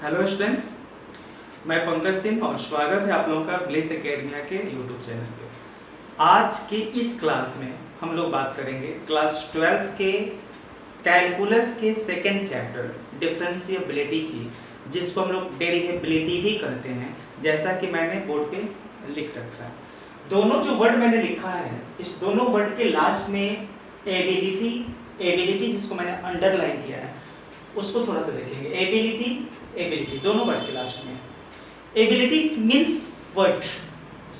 Hello students, मैं पंकज सिंह और स्वागत है आप लोगों का ब्लेस एकेडमिया के यूट्यूब चैनल पे। आज के इस क्लास में हम लोग बात करेंगे क्लास 12 के कैलकुलस के सेकंड चैप्टर डिफरेंशिएबिलिटी की, जिसको हम लोग डेरिवेबिलिटी भी कहते हैं, जैसा कि मैंने बोर्ड पे लिख रखा है। दोनों जो वर्ड मैंने लिखा है, इस दोनों वर्ड के लास्ट में एबिलिटी जिसको मैंने अंडरलाइन किया है, उसको थोड़ा सा देखेंगे। एबिलिटी दोनों वर्ड के लास्ट में। एबिलिटी मीन्स वर्ड,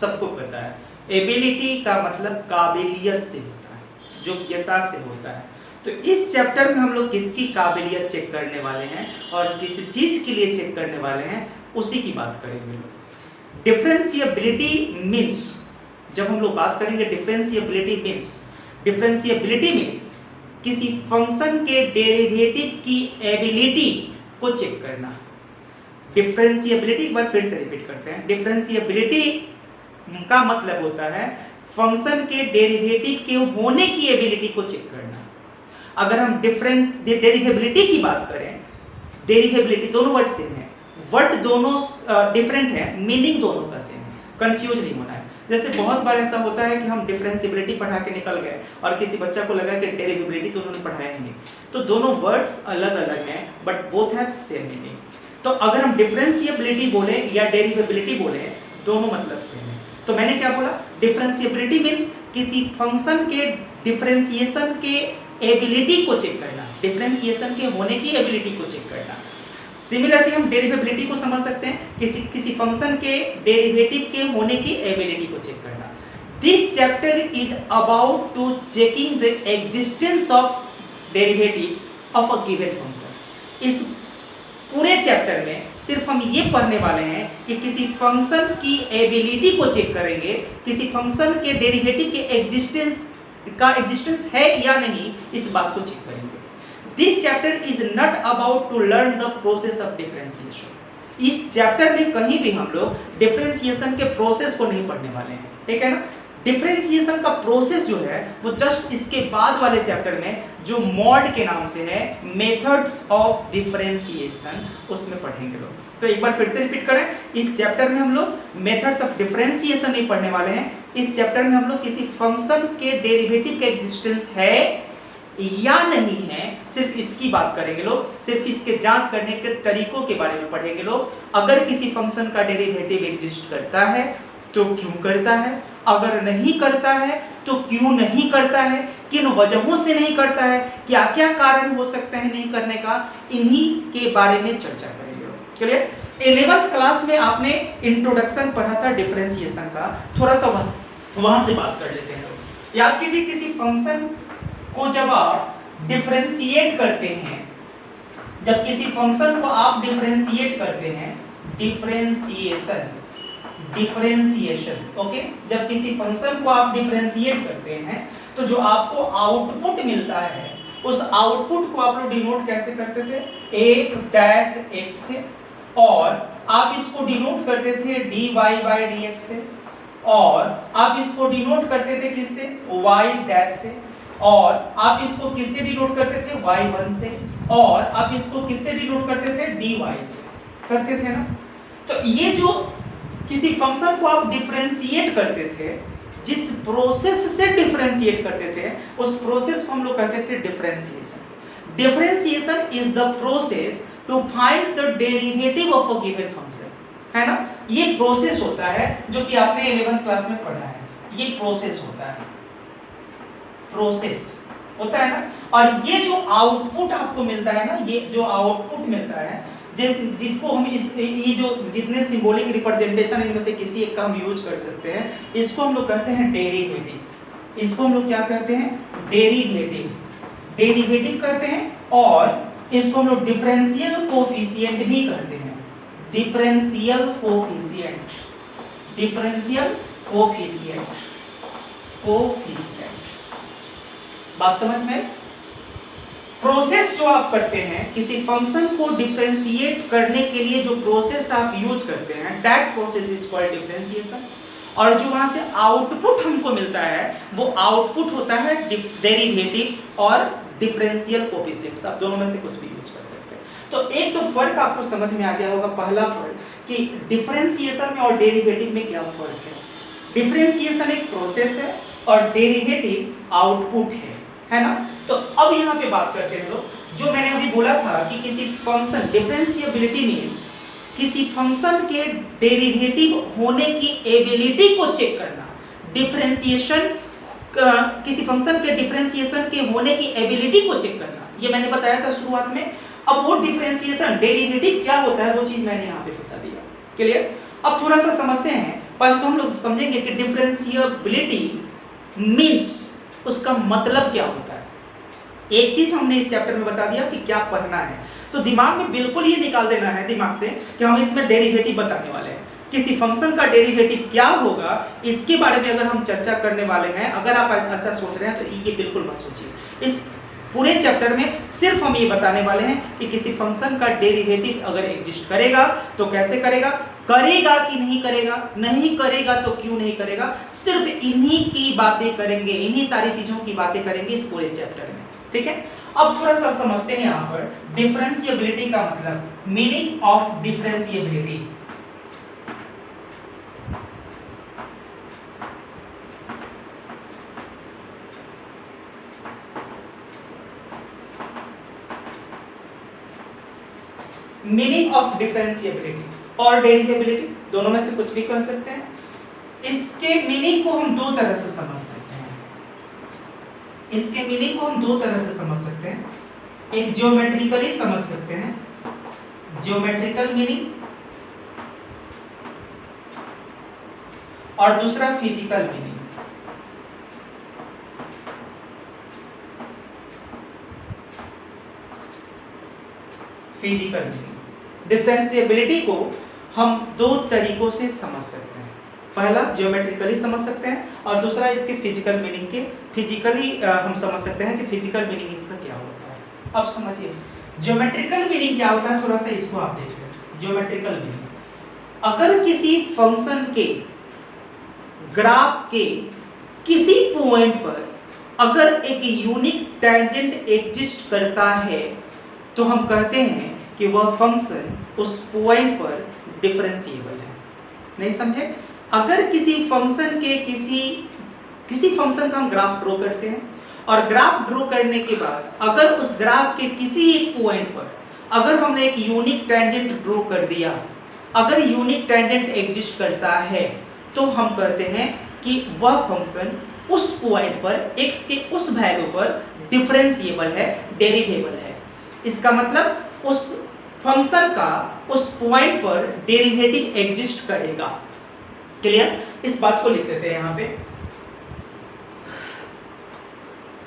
सबको पता है। एबिलिटी का मतलब काबिलियत से होता है, योग्यता से होता है। तो इस चैप्टर में हम लोग किसकी काबिलियत चेक करने वाले हैं और किस चीज के लिए चेक करने वाले हैं, उसी की बात करेंगे। डिफरेंशिएबिलिटी मीन्स, जब हम लोग बात करेंगे डिफरेंशिएबिलिटी मीन्स किसी फंक्शन के डेरिवेटिव की एबिलिटी को चेक करना। डिफरेंशिएबिलिटी एक बार फिर से रिपीट करते हैं। डिफरेंशिएबिलिटी का मतलब होता है फंक्शन के डेरिवेटिव के होने की एबिलिटी को चेक करना। अगर हम डेरिवेबिलिटी की बात करें, डेरिवेबिलिटी दोनों वर्ड सेम है, वर्ड दोनों डिफरेंट है, मीनिंग दोनों का सेम है, कंफ्यूज नहीं होना है। जैसे बहुत बार ऐसा होता है कि हम डिफरेंशिएबिलिटी पढ़ा के निकल गए और किसी बच्चा को लगा कि डेरिवेबिलिटी तो उन्होंने पढ़ाया ही नहीं। तो दोनों वर्ड्स अलग अलग हैं, but both have same meaning. तो अगर हम डिफरेंशिएबिलिटी बोले या डेरिवेबिलिटी बोले, दोनों मतलब सेम है। तो मैंने क्या बोला, डिफरेंशिएबिलिटी मीन्स किसी फंक्शन के डिफरेंशिएशन के एबिलिटी को चेक करना, डिफरेंशिएशन के होने की एबिलिटी को चेक करना। सिमिलरली हम डेरिवेबिलिटी को समझ सकते हैं, किसी फंक्शन के डेरिवेटिव के होने की एबिलिटी को चेक करना। This chapter is about to checking the existence of derivative of a given function. इस पूरे चैप्टर में सिर्फ हम ये पढ़ने वाले हैं कि किसी फंक्शन की एबिलिटी को चेक करेंगे, किसी फंक्शन के डेरिवेटिव के एग्जिस्टेंस है या नहीं, इस बात को चेक करेंगे। This chapter is not about to learn the process of differentiation. इस चैप्टर में कहीं भी हम लोग डिफरेंशिएशन के प्रोसेस को नहीं पढ़ने वाले हैं, ठीक है ना। डिफरेंशिएशन का प्रोसेस जो है वो जस्ट इसके बाद वाले चैप्टर में जो मॉड के नाम से है, मेथड्स ऑफ डिफरेंशिएशन, उसमें पढ़ेंगे लोग। तो एक बार फिर से रिपीट करें, इस चैप्टर में हम लोग मेथड्स ऑफ डिफरेंशिएशन नहीं पढ़ने वाले हैं। इस चैप्टर में हम लोग किसी फंक्शन के डेरिवेटिव का एग्जिस्टेंस है या नहीं है, सिर्फ इसकी बात करेंगे लोग, सिर्फ इसके जांच करने के तरीकों के बारे में पढ़ेंगे लोग। अगर किसी फंक्शन का डेरिवेटिव एग्जिस्ट करता है तो क्यों करता है, अगर नहीं करता है तो क्यों नहीं करता है, किन वजहों से नहीं करता है, क्या क्या कारण हो सकते हैं नहीं करने का, इन्हीं के बारे में चर्चा करेंगे लोग। चलिए, 11th क्लास में आपने इंट्रोडक्शन पढ़ा था डिफरेंशिएशन का, थोड़ा सा वहां से बात कर लेते हैं लोग। याद कीजिए, किसी फंक्शन को जब आप डिफरेंशिएट करते हैं, जब किसी फंक्शन को आप डिफरेंशिएट करते हैं, डिफरेंशिएशन, ओके, जब किसी फंक्शन को आप डिफरेंशिएट करते हैं तो जो आपको आउटपुट मिलता है, उस आउटपुट को आप लोग डिनोट कैसे करते थे, एक डैश एक्स से, और आप इसको डिनोट करते थे dy बाई dx से, और आप इसको डिनोट करते थे किससे, y डैश से, और आप इसको किससे डिनोट करते थे, y1 से, और आप इसको किससे डिनोट करते थे, dy से करते थे ना। तो ये जो किसी फंक्शन को आप डिफरेंशिएट करते थे, जिस प्रोसेस से डिफरेंशिएट करते थे, उस प्रोसेस को हम लोग कहते थे differentiation. Differentiation is the process to find the derivative of a given function, है ना। ये प्रोसेस होता है जो कि आपने 11th क्लास में पढ़ा है, ये प्रोसेस होता है, प्रोसेस होता है ना। और ये जो आउटपुट आपको मिलता है ना, ये जो आउटपुट मिलता है, जिसको हम ये जो जितने सिंबॉलिक रिप्रेजेंटेशन इनमें से किसी एक का हम यूज कर सकते हैं, इसको हम लोग कहते हैं डेरिवेटिव। इसको हम लोग क्या कहते हैं, डेरिवेटिव कहते हैं, और इसको हम लोग डिफरेंशियल कोफिशिएंट भी कहते हैं, डिफरेंशियल कोफिशिएंट। बात समझ में? प्रोसेस जो आप करते हैं, किसी फंक्शन को डिफरेंशिएट करने के लिए जो प्रोसेस आप यूज करते हैं, that process is called differentiation. और जो वहां से आउटपुट हमको मिलता है, वो आउटपुट होता है डेरिवेटिव और डिफरेंशियल कोफिशिएंट्स, आप दोनों में से कुछ भी यूज कर सकते हैं। तो एक तो फर्क आपको समझ में आ गया होगा, पहला फर्क कि डिफरेंशिएशन में और डेरिवेटिव में क्या फर्क है। डिफरेंशिएशन एक प्रोसेस है और डेरिवेटिव आउटपुट है ना। तो अब यहाँ पे बात करते हैं लोग, जो मैंने अभी बोला था कि किसी फंक्शन, डिफरेंशिएबिलिटी मींस किसी फंक्शन के डेरिवेटिव होने की एबिलिटी को चेक करना। डिफरेंशिएशन, किसी फंक्शन के डिफरेंशिएशन के होने की एबिलिटी को चेक करना, ये मैंने बताया था शुरुआत में। अब वो डिफरेंशिएशन, डेरिवेटिव क्या होता है वो चीज मैंने यहाँ पे बता दिया। क्लियर? अब थोड़ा सा समझते हैं, परंतु हम लोग समझेंगे कि डिफरेंशिएबिलिटी मींस उसका मतलब क्या होता है। एक चीज हमने इस चैप्टर में बता दिया कि क्या पढ़ना है, तो दिमाग में बिल्कुल ये निकाल देना है दिमाग से कि हम इसमें डेरिवेटिव बताने वाले हैं। किसी फंक्शन का डेरिवेटिव क्या होगा इसके बारे में अगर हम चर्चा करने वाले हैं, अगर आप ऐसा सोच रहे हैं तो ये बिल्कुल मत सोचिए। इस पूरे चैप्टर में सिर्फ हम ये बताने वाले हैं कि किसी फंक्शन का डेरिवेटिव अगर एग्जिस्ट करेगा तो कैसे करेगा, करेगा कि नहीं करेगा, नहीं करेगा तो क्यों नहीं करेगा। सिर्फ इन्हीं की बातें करेंगे, इन्हीं सारी चीजों की बातें करेंगे इस पूरे चैप्टर में। ठीक है, अब थोड़ा सा समझते हैं यहाँ पर डिफरेंशिएबिलिटी का मतलब, meaning of differentiability. Meaning of differentiability और डेरिवेबिलिटी दोनों में से कुछ भी कह सकते हैं। इसके मीनिंग को हम दो तरह से समझ सकते हैं। इसके मीनिंग को हम दो तरह से समझ सकते हैं। एक ज्योमेट्रिकली समझ सकते हैं, ज्योमेट्रिकल मीनिंग, और दूसरा physical meaning. Physical meaning. Differentiability को हम दो तरीकों से समझ सकते हैं। पहला ज्योमेट्रिकली समझ सकते हैं और दूसरा इसके फिजिकल मीनिंग के, फिजिकली हम समझ सकते हैं कि फिजिकल मीनिंग इसका क्या होता है। अब समझिए ज्योमेट्रिकल मीनिंग क्या होता है, थोड़ा सा इसको आप देखिए। ज्योमेट्रिकल मीनिंग, अगर किसी फंक्शन के ग्राफ के किसी पॉइंट पर अगर एक यूनिक टेंजेंट एग्जिस्ट करता है तो हम कहते हैं कि वह फंक्शन उस पॉइंट पर डिफरेंशिएबल है। नहीं समझे? अगर किसी फंक्शन के किसी फंक्शन का हम ग्राफ ड्रॉ करते हैं और ग्राफ ड्रॉ करने के बाद अगर उस ग्राफ के किसी एक पॉइंट पर अगर हमने एक यूनिक टेंजेंट ड्रॉ कर दिया, अगर यूनिक टेंजेंट एग्जिस्ट करता है तो हम कहते हैं कि वह फंक्शन उस पॉइंट पर x के उस वैल्यू पर डिफरेंशिएबल है, डेरिवेबल है। इसका मतलब उस फंक्शन का उस पॉइंट पर डेरिवेटिव एग्जिस्ट करेगा। क्लियर? इस बात को लिख देते हैं यहां पे।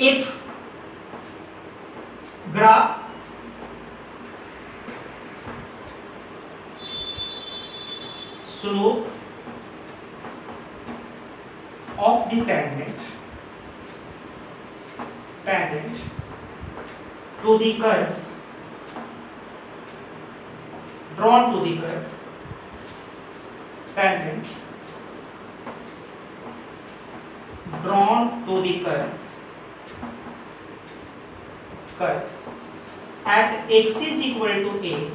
If graph slope of the tangent to the curve drawn to the curve, tangent drawn to the curve at x is equal to a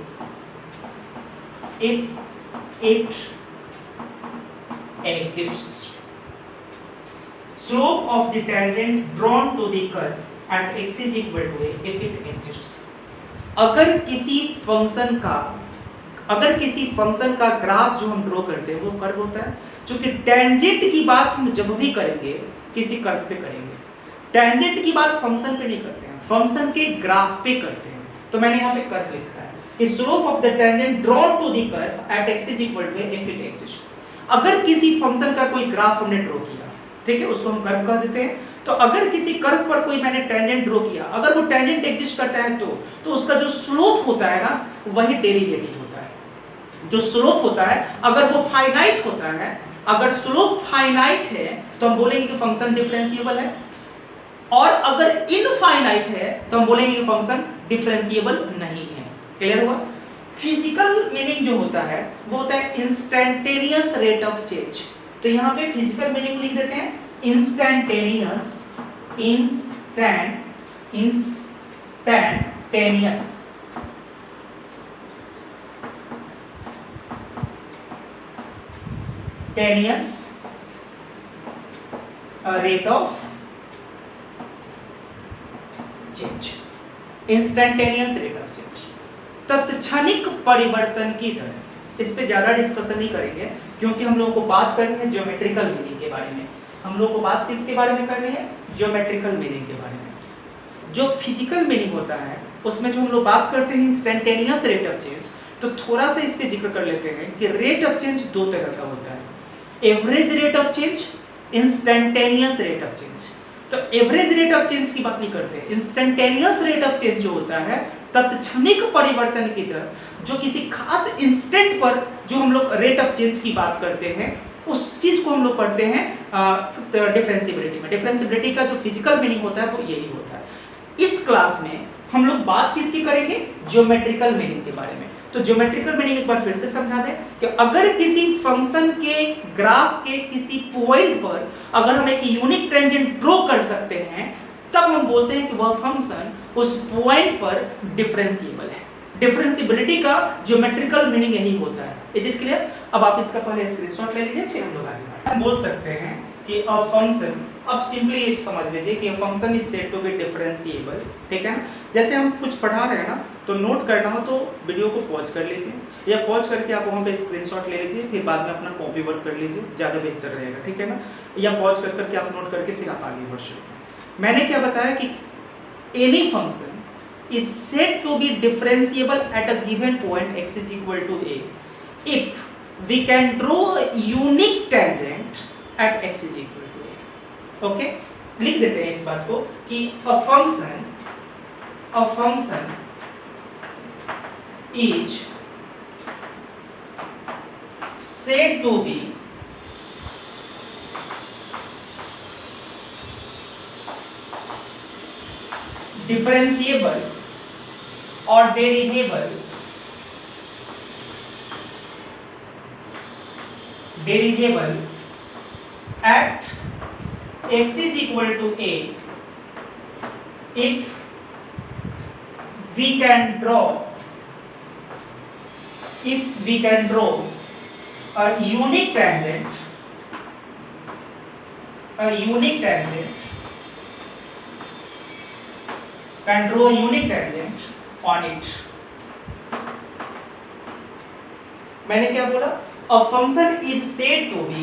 if it exists. Slope of the tangent drawn to the curve at x is equal to a if it exists. अगर किसी function का graph जो हम draw करते हैं वो curve होता है, क्योंकि टेंजेंट की बात हम जब भी करेंगे किसी कर्व पे करेंगे, टेंजेंट की बात फंक्शन पे नहीं करते हैं, फंक्शन के ग्राफ पे करते हैं। तो मैंने यहाँ पे कर्व लिखा है कि slope of the tangent drawn to the curve at x is equal to if it exist. अगर किसी फंक्शन का कोई ग्राफ हमने ड्रॉ किया, ठीक है, उसको हम कर्व कह देते हैं। तो अगर किसी कर्व पर कोई मैंने टेंजेंट ड्रॉ किया, अगर वो टेंजेंट एग्जिस्ट करता है तो उसका जो स्लोप होता है ना वही डेरिवेटिव होता है। जो स्लोप होता है अगर वो फाइनाइट होता है, अगर स्लोप फाइनाइट है तो हम बोलेंगे कि फंक्शन डिफरेंशिएबल है, और अगर इनफाइनाइट है तो हम बोलेंगे कि फंक्शन डिफरेंशिएबल नहीं है। क्लियर हुआ? फिजिकल मीनिंग जो होता है वो होता है इंस्टैंटेनियस रेट ऑफ चेंज। तो यहाँ पे फिजिकल मीनिंग लिख देते हैं instantaneous, instantaneous rate of change, instantaneous rate of change, तत्क्षणिक परिवर्तन की दर। इस पे ज्यादा डिस्कशन नहीं करेंगे क्योंकि हम लोगों को बात करनी है ज्योमेट्रिकल मीनिंग के बारे में। हम लोगों को बात किसके बारे में करनी है? ज्योमेट्रिकल मीनिंग के बारे में। जो फिजिकल मीनिंग होता है उसमें जो हम लोग बात करते हैं इंस्टेंटेनियस रेट ऑफ चेंज, तो थोड़ा सा इस पे जिक्र कर लेते हैं कि रेट ऑफ चेंज दो तरह का होता है, average rate of change, instantaneous rate of change. तो एवरेज रेट ऑफ चेंज की बात नहीं करते, इंस्टेंटेनियस रेट ऑफ चेंज जो होता है तत्क्षणिक परिवर्तन की दर, जो किसी खास इंस्टेंट पर जो हम लोग रेट ऑफ चेंज की बात करते हैं उस चीज को हम लोग पढ़ते हैं डिफरेंशिएबिलिटी में। डिफरेंशिएबिलिटी का जो फिजिकल मीनिंग होता है वो यही होता है। इस क्लास में हम लोग बात किसकी करेंगे? ज्योमेट्रिकल मीनिंग के बारे में। तो ज्योमेट्रिकल मीनिंग एक बार फिर से समझा दें कि अगर किसी फंक्शन के ग्राफ के किसी पॉइंट पर अगर हम एक यूनिक टेंजेंट ड्रॉ कर सकते हैं तब हम बोलते हैं कि वह फंक्शन उस पॉइंट पर डिफरेंशिएबल है। डिफरेंशिएबिलिटी का ज्योमेट्रिकल मीनिंग यही होता है। Is it clear? अब आप इसका पहले स्क्रीनशॉट ले लीजिए फिर हम लोग आगे बढ़ते हैं। हम बोल सकते हैं कि अ फंक्शन, अब सिंपली एक समझ लीजिए कि a function is said to be differentiable. ठीक है ना? जैसे हम कुछ पढ़ा रहे हैं ना, तो नोट करना हो तो वीडियो को पॉज कर लीजिए या पॉज करके आप वहाँ पे स्क्रीनशॉट ले लीजिए, फिर बाद में अपना कॉपी वर्क कर लीजिए, ज़्यादा बेहतर रहेगा। ठीक है ना? या पॉज कर करके आप नोट करके फिर आप आगे बढ़ सकते हैं। मैंने क्या बताया कि any function is said to be differentiable at a given point x is equal to a if we can draw a unique tangent at x is equal to a। Okay, लिख देते हैं इस बात को कि a function is said to be differentiable or derivable at x is equal to a if we can draw a unique tangent can draw a unique tangent on it। मैंने क्या बोला? A function is said to be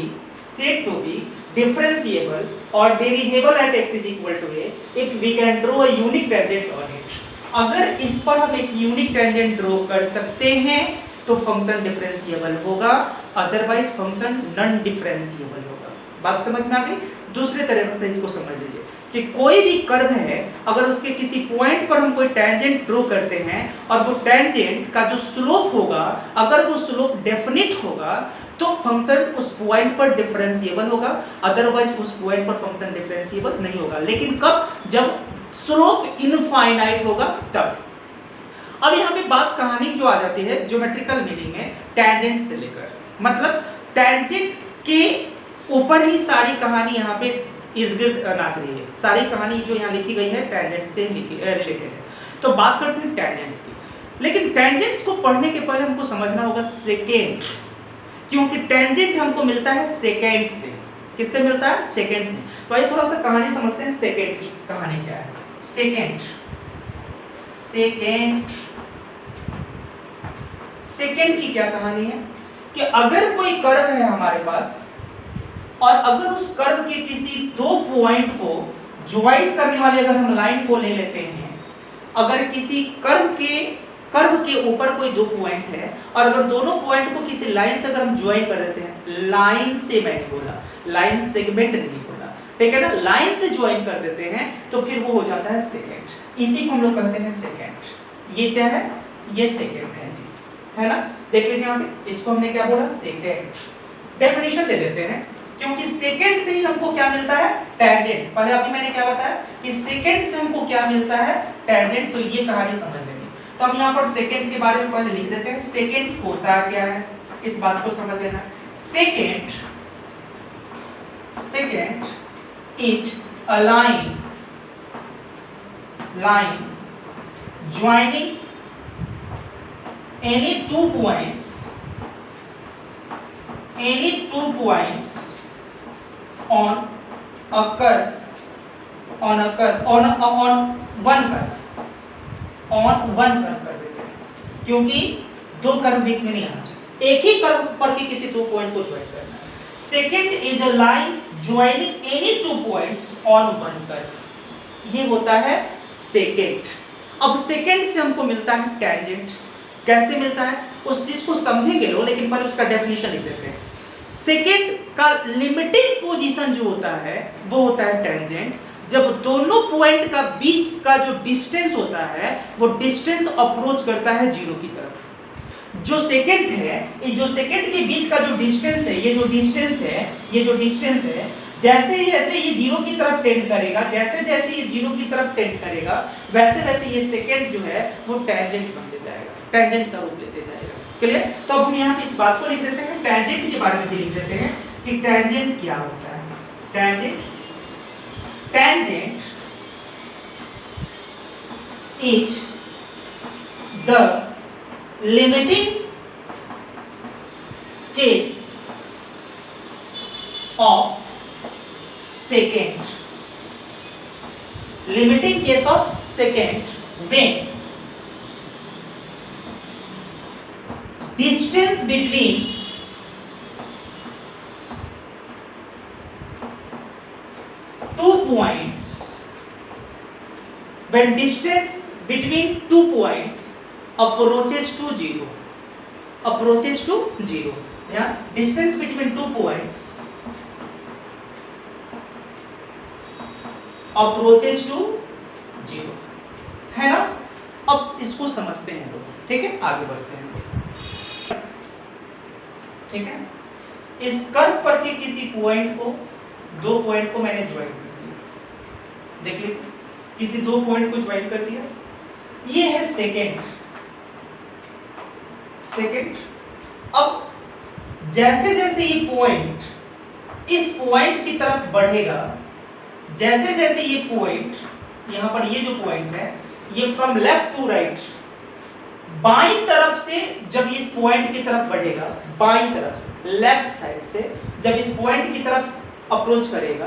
differentiable or derivable at x is equal to a if we can draw a unique tangent on it। अगर इस पर हम एक unique tangent draw कर सकते हैं तो फंक्शन डिफरेंशिएबल होगा, अदरवाइज फंक्शन नॉन डिफरेंशिएबल होगा। बात समझ में आ गई? दूसरे तरह से इसको समझ लीजिए कि कोई भी कर्व है, अगर उसके किसी पॉइंट पर हम कोई टेंजेंट ड्रॉ करते हैं और वो टेंजेंट का जो स्लोप होगा, अगर वो स्लोप डेफिनिट होगा तो फंक्शन उस पॉइंट पर डिफरेंशिएबल होगा, अदरवाइज उस पॉइंट पर फंक्शन डिफरेंशिएबल नहीं होगा। लेकिन कब? जब स्लोप इनफाइनाइट होगा तब। अब यहाँ पे बात कहानी जो आ जाती है ज्योमेट्रिकल मीनिंग में टेंजेंट से लेकर, मतलब टेंजेंट के ऊपर ही सारी कहानी यहाँ पे इर्द गिर्द नाच रही है। सारी कहानी जो यहाँ लिखी गई है टेंजेंट से रिलेटेड है। तो बात करते हैं टेंजेंट्स की। लेकिन टेंजेंट्स को पढ़ने के पहले हमको समझना होगा सेकेंड, क्योंकि टेंजेंट हमको मिलता है सेकेंड से। किससे मिलता है? सेकेंड से। तो आइए थोड़ा सा कहानी समझते हैं सेकेंड की। कहानी क्या है? सेकेंड की क्या कहानी है कि अगर कोई कर्व है हमारे पास और अगर उस कर्व के किसी दो पॉइंट को ज्वाइन करने वाले अगर हम लाइन को ले लेते हैं, अगर किसी कर्व के ऊपर कोई दो पॉइंट है और अगर दोनों पॉइंट को किसी लाइन से अगर हम ज्वाइन कर देते हैं, लाइन से मैंने बोला, लाइन सेगमेंट नहीं बोला, ठीक है ना, लाइन से ज्वाइन कर देते हैं तो फिर वो हो जाता है सेकेंड। इसी को हम लोग कहते हैं सेकेंड। ये क्या है? ये सेकेंड है जी, है ना? देख लीजिए यहाँ पे, इसको हमने क्या बोला? सेकेंड। डेफिनेशन दे देते हैं क्योंकि सेकेंड से ही हमको क्या मिलता है? टेंजेंट। पहले अभी मैंने क्या बताया कि सेकेंड से हमको क्या मिलता है? टेंजेंट। तो ये कहानी समझ लेंगे। तो हम यहाँ पर सेकेंड के बारे में पहले लिख देते हैं। सेकेंड होता क्या है, इस बात को समझ लेना। Second is a line joining any two points any 2 points on a curve on one curve कर देते हैं, क्योंकि दो कर्व बीच में नहीं आना चाहिए, एक ही कर्व पर के किसी 2 पॉइंट को ज्वाइन करना है। Second is a line joining any 2 points on one curve, ये होता है सेकेंड। अब सेकेंड से हमको मिलता है टेंजेंट। कैसे मिलता है उस चीज को समझेंगे लोग, लेकिन पहले उसका डेफिनेशन लिख देते हैं। सेकेंड का लिमिटिंग पोजीशन जो होता है वो होता है टेंजेंट, जब दोनों पॉइंट का बीच का जो डिस्टेंस होता है वो डिस्टेंस अप्रोच करता है जीरो की तरफ। जो सेकेंड है, जो सेकेंड के बीच का जो डिस्टेंस है, ये जो डिस्टेंस है, जैसे जैसे ये जीरो की तरफ टेंड करेगा, जैसे जैसे ये जीरो की तरफ टेंड करेगा, वैसे वैसे ये सेकेंड जो है वो टेंजेंट बनते जाएगा, टेंजेंट का रूप लेते जाएगा। क्लियर? तो अब हम यहाँ पे इस बात को लिख देते हैं, टेंजेंट के बारे में भी लिख देते हैं कि टेंजेंट क्या होता है। Tangent is the limiting case of second, limiting case of second when distance between two points, when distance between 2 points approaches to zero, yeah, distance between 2 points approaches to zero, है ना? अब इसको समझते हैं लोग, ठीक है, आगे बढ़ते हैं। ठीक है, इस कर्व पर के किसी पॉइंट को, 2 पॉइंट को मैंने ज्वाइन कर दिया, देख लीजिए, किसी 2 पॉइंट को ज्वाइन कर दिया, ये है सेकेंड। अब जैसे जैसे ये पॉइंट इस पॉइंट की तरफ बढ़ेगा, जैसे जैसे ये पॉइंट, यहां पर ये जो पॉइंट है, ये फ्रॉम लेफ्ट टू राइट, बाईं तरफ से जब इस पॉइंट की तरफ बढ़ेगा, बाईं तरफ से, लेफ्ट साइड से जब इस पॉइंट की तरफ अप्रोच करेगा,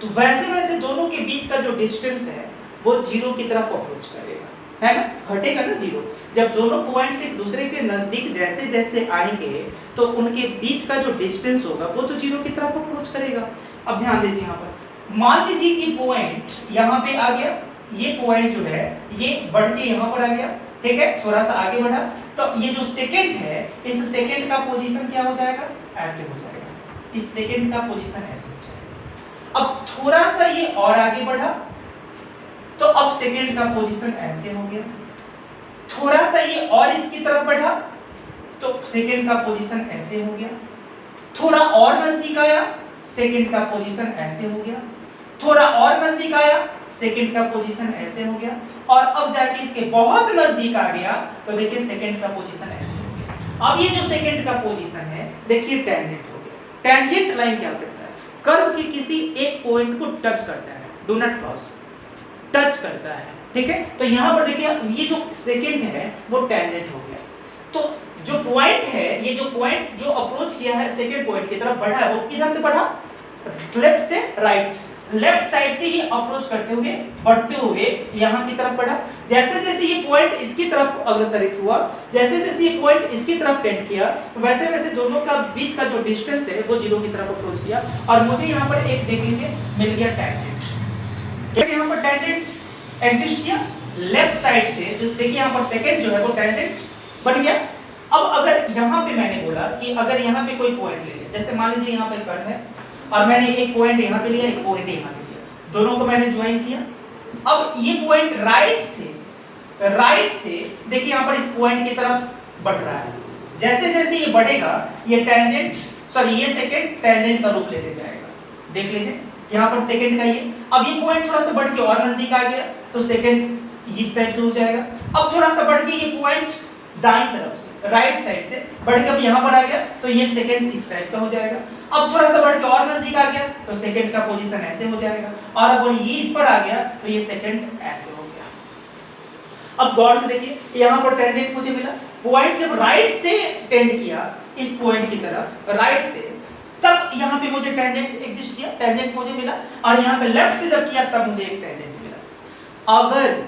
तो वैसे वैसे दोनों के बीच का जो डिस्टेंस है वो जीरो की तरफ अप्रोच करेगा, है ना? घटेगा ना जीरो। जब दोनों पॉइंट्स एक दूसरे के नजदीक जैसे जैसे आएंगे तो उनके बीच का जो डिस्टेंस होगा वो तो जीरो की तरफ अप्रोच करेगा। अब ध्यान दीजिए, यहाँ पर मान लीजिए कि पॉइंट यहाँ पे आ गया, ये पॉइंट जो है ये बढ़ के यहाँ पर आ गया, ठीक है, थोड़ा सा आगे बढ़ा, तो ये जो सेकेंड है, इस सेकेंड का पोजीशन क्या हो जाएगा? ऐसे हो जाएगा, इस सेकेंड का पोजीशन ऐसे हो जाएगा। अब थोड़ा सा ये और आगे बढ़ा, तो अब सेकेंड का पोजीशन ऐसे हो गया। थोड़ा सा ये और इसकी तरफ बढ़ा, तो सेकेंड का पोजीशन ऐसे हो गया। थोड़ा और नजदीक आया, सेकेंड का पोजीशन ऐसे हो गया। थोड़ा और नजदीक आया, सेकेंड का पोजीशन ऐसे हो गया, और अब जाके इसके बहुत नजदीक आ गया, तो देखिए सेकेंड का पोजीशन ऐसे हो गया। अब ये जो सेकेंड का पोजीशन है, देखिए टेंजेंट हो गया। टेंजेंट लाइन क्या करता है? कर्व के किसी एक पॉइंट को टच करता है, डू नॉट क्रॉस, टच करता है, ठीक है। तो यहाँ पर देखिए ये जो सेकेंड है वो टेंजेंट हो गया। तो जो पॉइंट है, ये जो पॉइंट जो अप्रोच किया है सेकेंड पॉइंट की तरफ बढ़ा है, वो किधर से बढ़ा? लेफ्ट से राइट, लेफ्ट साइड से ही अप्रोच करते हुए, बढ़ते हुए यहाँ की तरफ बढ़ा। जैसे जैसे ये पॉइंट इसकी तरफ अग्रसरित हुआ, जैसे जैसे ये पॉइंट इसकी तरफ टेंड किया, वैसे वैसे दोनों का बीच का जो डिस्टेंस है वो जीरो की तरफ अप्रोच किया, और मुझे यहाँ पर एक देख लीजिए मिल गया टेंजेंट। यहाँ पर टेंजेंट एग्जिस्ट किया लेफ्ट साइड से, देखिए यहाँ पर सेकेंड जो है वो टेंजेंट बन गया। अब अगर यहाँ पे मैंने बोला कि अगर यहाँ पे कोई पॉइंट ले लिया, जैसे मान लीजिए यहाँ पे कर्व है और मैंने एक पॉइंट यहाँ पे लिया, एक पॉइंट यहाँ पे लिया, दोनों को मैंने ज्वाइन किया। अब ये पॉइंट राइट से देखिए यहाँ पर इस पॉइंट की तरफ बढ़ रहा है। जैसे जैसे ये बढ़ेगा, ये टेंजेंट, सॉरी ये सेकेंड टेंजेंट का रूप लेते जाएगा। देख लीजिए यहाँ पर सेकेंड का ये, अब ये पॉइंट थोड़ा सा बढ़ के और नजदीक आ गया, तो सेकेंड इस टाइप से हो जाएगा। अब थोड़ा सा बढ़ के ये पॉइंट दाईं तरफ से, राइट साइड से बढ़ के अब यहाँ पर आ गया, तो ये सेकेंड इस टाइप का हो जाएगा। अब थोड़ा सा बढ़ के और नजदीक आ गया, तो सेकेंड का पोजीशन ऐसे हो जाएगा, और अब ये इस पर आ गया, तो ये सेकेंड ऐसे हो गया। अब गौर से देखिए, यहाँ पर टेंजेंट मुझे मिला, पॉइंट जब राइट से टेंड किया इस पॉइंट की तरफ राइट से, तब यहाँ पे मुझे टेंजेंट एग्जिस्ट किया, टेंजेंट मुझे मिला, और यहाँ पे लेफ्ट से जब किया तब मुझे एक टेंजेंट मिला। अगर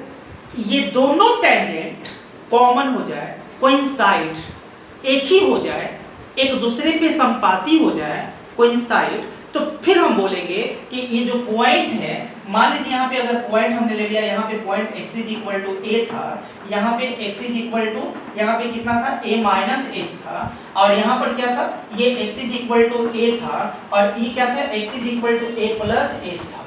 ये दोनों टेंजेंट कॉमन हो जाए, कोइंसाइड, एक ही हो जाए, एक दूसरे पे संपाती हो जाए, कोइंसाइड, तो फिर हम बोलेंगे कि ये जो पॉइंट है, मान लीजिए यहाँ पे अगर पॉइंट हमने ले लिया, यहाँ पे point x is equal to a था, यहाँ पे x इज इक्वल टू, यहाँ पे कितना था, a माइनस h था, और यहाँ पर क्या था, ये x is equal to a था, और ये क्या था, x is equal to a plus h था,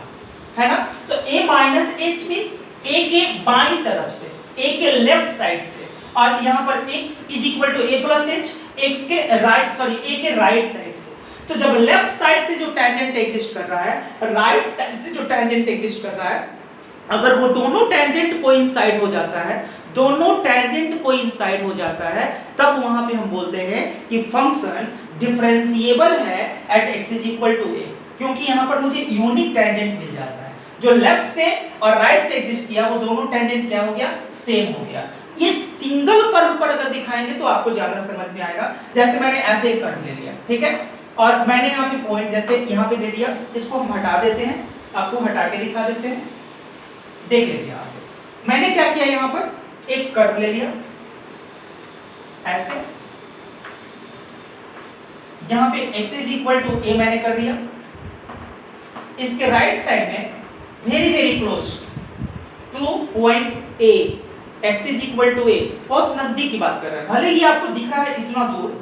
है ना। तो a minus h means a के बाईं तरफ से, a के लेफ्ट साइड से, और यहाँ पर x is equal to a plus h, x के राइट, सॉरी a के राइट साइड से। तो जब लेफ्ट साइड से जो टेंजेंट एग्जिस्ट कर रहा है, राइट साइड से जो टेंजेंट एग्जिस्ट कर रहा है, अगर वो दोनों टेंजेंट कोइंसाइड हो जाता है, दोनों टेंजेंट कोइंसाइड हो जाता है, तब वहां पे हम बोलते हैं कि फंक्शन डिफरेंशिएबल है at x is equal to a, क्योंकि यहाँ पर मुझे यूनिक टेंजेंट मिल जाता है। जो लेफ्ट से और राइट से एग्जिस्ट किया वो दोनों टेंजेंट क्या हो गया, सेम हो गया। ये सिंगल कर्व पर अगर दिखाएंगे तो आपको ज्यादा समझ में आएगा। जैसे मैंने ऐसे एक कर्व ले लिया, ठीक है, और मैंने यहाँ पे पॉइंट जैसे यहाँ पे दे दिया, इसको हम हटा देते हैं, आपको हटा के दिखा देते हैं। देख लीजिए आप, मैंने क्या किया, यहाँ पर एक कर्व ले लिया ऐसे, यहाँ पे x is equal to a मैंने कर दिया, इसके राइट साइड में very very close to point a, x is equal to a, बहुत नजदीक की बात कर रहे हैं, भले ही आपको दिख रहा है इतना दूर,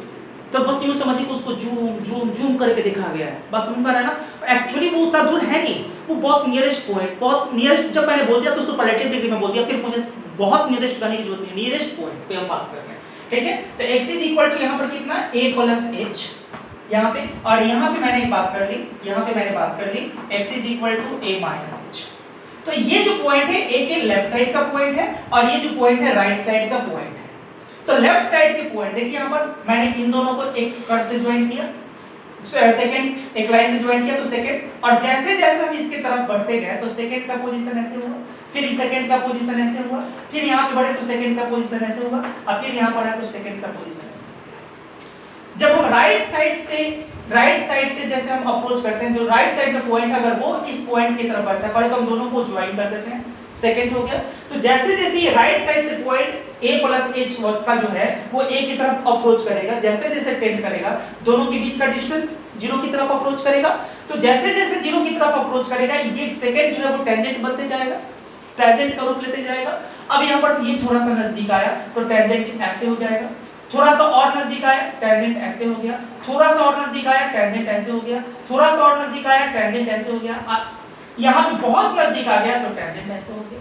तो बस यूं समझिए कि उसको जूम जूम जूम करके दिखा गया है, बात समझ में आ रहा है ना। एक्चुअली वो उतना दूर है नहीं, वो बहुत नियरेस्ट पॉइंट, बहुत नियरेस्ट, जब मैंने बोल दिया तो उसको पॉजिटिव डिग्री में बोल दिया, फिर मुझे बहुत नियरेस्ट करने की जरूरत नहीं, नियरेस्ट पॉइंट पे हम बात कर रहे हैं, ठीक है। तो x इज इक्वल टू यहाँ पर कितना, a प्लस h यहाँ पे, और यहाँ पे मैंने एक बात कर ली, यहाँ पे मैंने बात कर ली x is equal to a minus h। तो ये जो पॉइंट है a के लेफ्ट साइड का पॉइंट है, और ये जो पॉइंट है राइट साइड का पॉइंट है। तो लेफ्ट साइड के पॉइंट देखिए, यहाँ पर मैंने इन दोनों को एक कट से ज्वाइन किया, सेकंड एक लाइन से ज्वाइन किया, तो सेकंड, और जैसे जैसे हम इसके तरफ बढ़ते गए तो सेकंड का पोजीशन ऐसे हुआ, फिर सेकंड का पोजीशन ऐसे हुआ, फिर यहाँ पे बढ़े तो सेकंड का पोजीशन ऐसे हुआ, और फिर यहाँ पर आए तो सेकंड का पोजीशन ऐसे हुआ। जब हम राइट साइड से जैसे हम अप्रोच करते हैं, जो राइट साइड में पॉइंट अगर वो इस पॉइंट की तरफ बढ़ता है, पहले तो हम दोनों को ज्वाइन कर देते हैं, सेकंड हो गया। तो जैसे जैसे ये राइट साइड से पॉइंट a प्लस h का जो है वो a की तरफ अप्रोच करेगा, जैसे जैसे टेंड करेगा, दोनों के बीच का डिस्टेंस 0 की तरफ अप्रोच करेगा, तो जैसे जैसे 0 की तरफ अप्रोच करेगा ये सेकंड जो है वो टेंजेंट बनते जाएगा, टेंजेंट का रूप लेते जाएगा। अब यहाँ पर ये थोड़ा सा नजदीक आया तो टेंजेंट ऐसे हो जाएगा, थोड़ा सा और नजदीक आया टेंजेंट ऐसे हो गया, थोड़ा सा और नजदीक आया टेंजेंट ऐसे हो गया, थोड़ा सा और नजदीक आया टेंजेंट ऐसे हो गया, यहाँ पे बहुत नजदीक आ गया तो टेंजेंट ऐसे हो गया।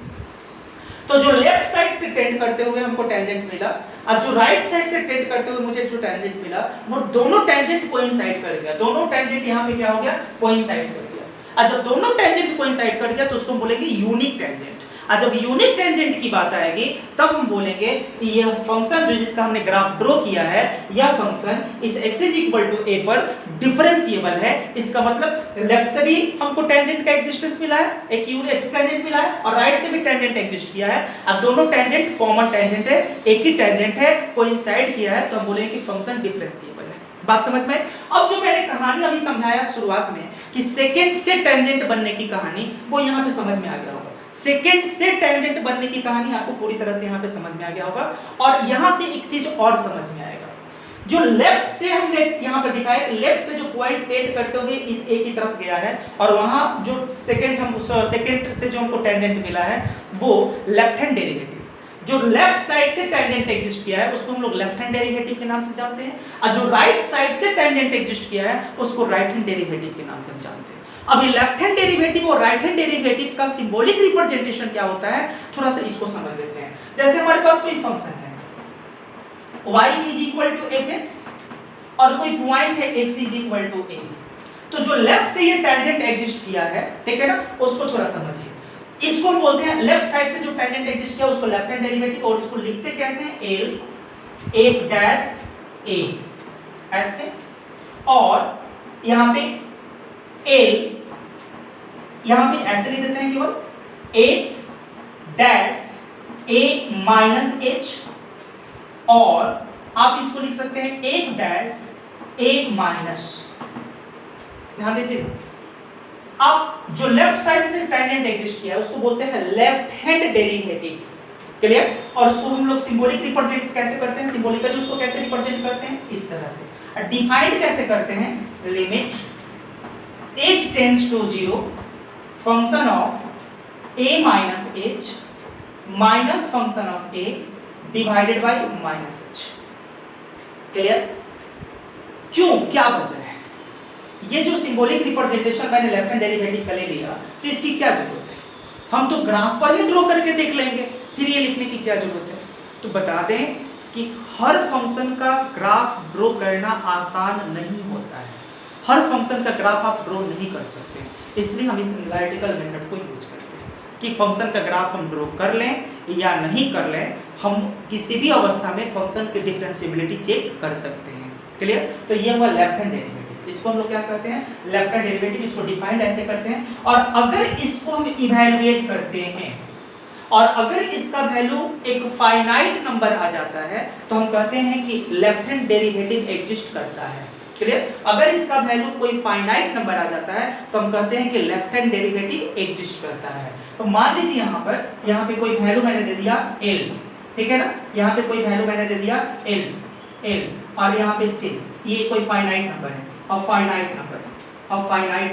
तो जो लेफ्ट साइड से टेंड करते हुए हमको टेंजेंट मिला, और जो राइट साइड से टेंड करते हुए मुझे जो टेंजेंट मिला, वो दोनों टेंजेंट कोइंसाइड कर गया, दोनों टेंजेंट यहाँ पे क्या हो गया, कोइंसाइड कर गया। और जब दोनों टेंजेंट कोइंसाइड कर गया तो उसको बोलेंगे यूनिक टेंजेंट। और जब यूनिक टेंजेंट की बात आएगी तब हम बोलेंगे कि यह फंक्शन जो जिसका हमने ग्राफ ड्रॉ किया है, यह फंक्शन इस x is equal to a पर डिफरेंशिएबल है। इसका मतलब लेफ्ट से भी हमको टेंजेंट का एग्जिस्टेंस मिला है, एक यूनिक टेंजेंट मिला है, और राइट से भी टेंजेंट एग्जिस्ट किया है। अब दोनों टेंजेंट कॉमन टेंजेंट है, एक ही टेंजेंट है, कोइंसाइड किया है, तो हम बोलेंगे कि फंक्शन डिफरेंशिएबल है। बात समझ में? अब जो मैंने कहानी अभी समझाया शुरुआत में कि सेकंड से टेंजेंट बनने की कहानी, वो यहाँ पे समझ में आ गया होगा। सेकंड से टेंजेंट बनने की कहानी आपको पूरी तरह से यहाँ पे समझ में आ गया होगा। और यहाँ से एक चीज और समझ में आएगा, जो लेफ्ट से हमने यहाँ पे दिखाया, लेफ्ट से जो पॉइंट टेंड करते हुए इस ए की तरफ गया है, और वहाँ जो सेकंड से जो हमको टेंजेंट मिला है वो लेफ्ट हैंड डेरिवेटिव, जो लेफ्ट साइड से टेंजेंट एग्जिस्ट किया है उसको हम लोग लेफ्ट हैंड डेरिवेटिव के नाम से जानते हैं, और जो राइट साइड से टेंजेंट एग्जिस्ट किया है उसको राइट हैंड डेरिवेटिव के नाम से जानते हैं। अब ये लेफ्ट हैंड डेरिवेटिव और राइट हैंड डेरिवेटिव का सिंबॉलिक रिप्रेजेंटेशन क्या होता है, थोड़ा सा इसको समझ लेते हैं। जैसे हमारे पास कोई फंक्शन है y is equal to fx, और कोई पॉइंट है x is equal to a, तो जो लेफ्ट से ये टेंजेंट एग्जिस्ट किया है, ठीक है ना, उसको थोड़ा समझिए। इसको हम बोलते हैं लेफ्ट साइड से जो टेंजेंट एग्जिस्ट किया उसको लेफ्ट हैंड डेरिवेटिव, और उसको लिखते कैसे हैं, l एक डैश a ऐसे, और यहाँ पे l यहाँ पे ऐसे लिख देते हैं केवल a dash a minus H, और आप इसको लिख सकते हैं 1 डैश a माइनस। ध्यान दीजिए, अब जो लेफ्ट साइड से टेंजेंट एग्जिस्ट किया है उसको बोलते हैं लेफ्ट हैंड डेरिवेटिव। क्लियर? और उसको हम लोग सिंबॉलिक रिप्रेजेंट कैसे करते हैं, सिंबॉलिकली उसको कैसे रिप्रेजेंट करते हैं, इस तरह से। डिफाइंड कैसे करते हैं, limit h tends to 0 function of a minus h minus function of a divided by minus h। Clear? क्यों, क्या वजह है? ये जो सिंबॉलिक रिप्रेजेंटेशन मैंने लेफ्ट हैंड डेरिवेटिव का ले लिया, तो इसकी क्या जरूरत है? हम तो ग्राफ पर ही ड्रॉ करके देख लेंगे, फिर ये लिखने की क्या जरूरत है? तो बता दें कि हर फंक्शन का ग्राफ ड्रॉ करना आसान नहीं होता है। हर फंक्शन का ग्राफ आप ड्रॉ नहीं कर सकते, इसलिए हम इस एनालिटिकल मेथड को यूज करते हैं कि फंक्शन का ग्राफ हम ड्रॉ कर लें या नहीं कर लें, हम किसी भी अवस्था में फंक्शन की डिफरेंशिएबिलिटी चेक कर सकते हैं। क्लियर? तो ये हुआ लेफ्ट हैंड डेरिवेटिव। इसको हम लोग क्या करते हैं, लेफ्ट हैंड डेरिवेटिव, इसको डिफाइंड ऐसे करते हैं। और अगर इसको हम इवैल्यूएट करते हैं और अगर इसका वैल्यू एक फाइनाइट नंबर आ जाता है तो हम कहते हैं कि लेफ्ट हैंड डेरिवेटिव एग्जिस्ट करता है। क्लियर? अगर इसका वैल्यू कोई फाइनाइट नंबर आ जाता है तो हम कहते हैं कि लेफ्ट हैंड डेरिवेटिव एग्जिस्ट करता है। तो मान लीजिए यहाँ पे कोई वैल्यू मैंने दे दिया l, ठीक है ना, यहाँ पे कोई वैल्यू मैंने दे दिया l और यहाँ पे c, ये कोई फाइनाइट नंबर है। और फाइनाइट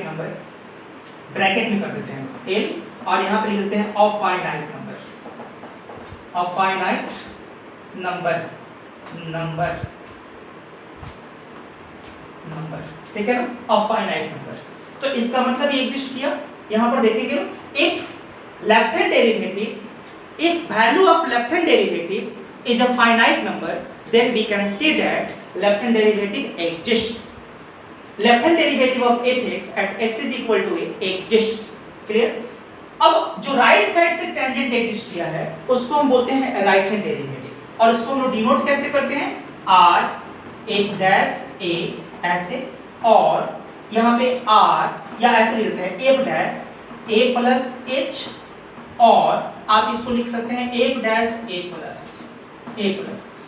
नंबर ब्रैकेट में कर देते हैं l और यहाँ पे लिख देते हैं अफाइनाइट नंबर, ठीक है ना, अफाइनाइट नंबर। तो इसका मतलब ये एग्जिस्ट किया। यहाँ पर देखेंगे, if left hand derivative, if value of left hand derivative is a finite number, then we can say that left hand derivative exists. Left hand derivative of fx at x is equal to a exists. Clear? अब जो right side से tangent exist किया है उसको हम बोलते हैं right hand derivative, और उसको हम लोग डिनोट कैसे करते हैं, r एक डैश a ऐसे, और यहाँ पे r या ऐसे लिखते हैं f dash a plus h, और आप इसको लिख सकते हैं एक डैश a प्लस,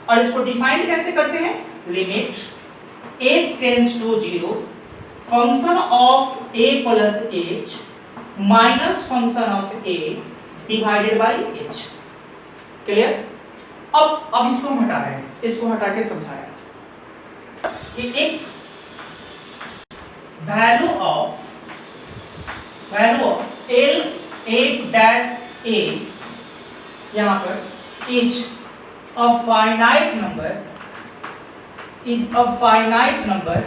और इसको डिफाइन कैसे करते हैं, limit h tends to 0 function of a plus h minus function of a divided by h। Clear? अब इसको हम हटा रहे हैं, इसको हटा के समझाया कि एक वैल्यू ऑफ l एक डैश a यहाँ पर is a finite number,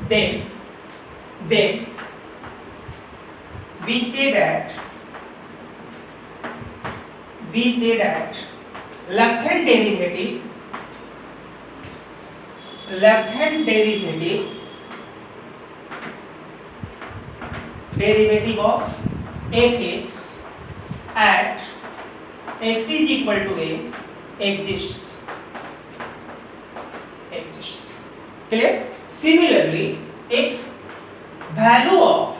then we say that left hand derivative of fx at x is equal to a exists. Clear? Similarly, if value of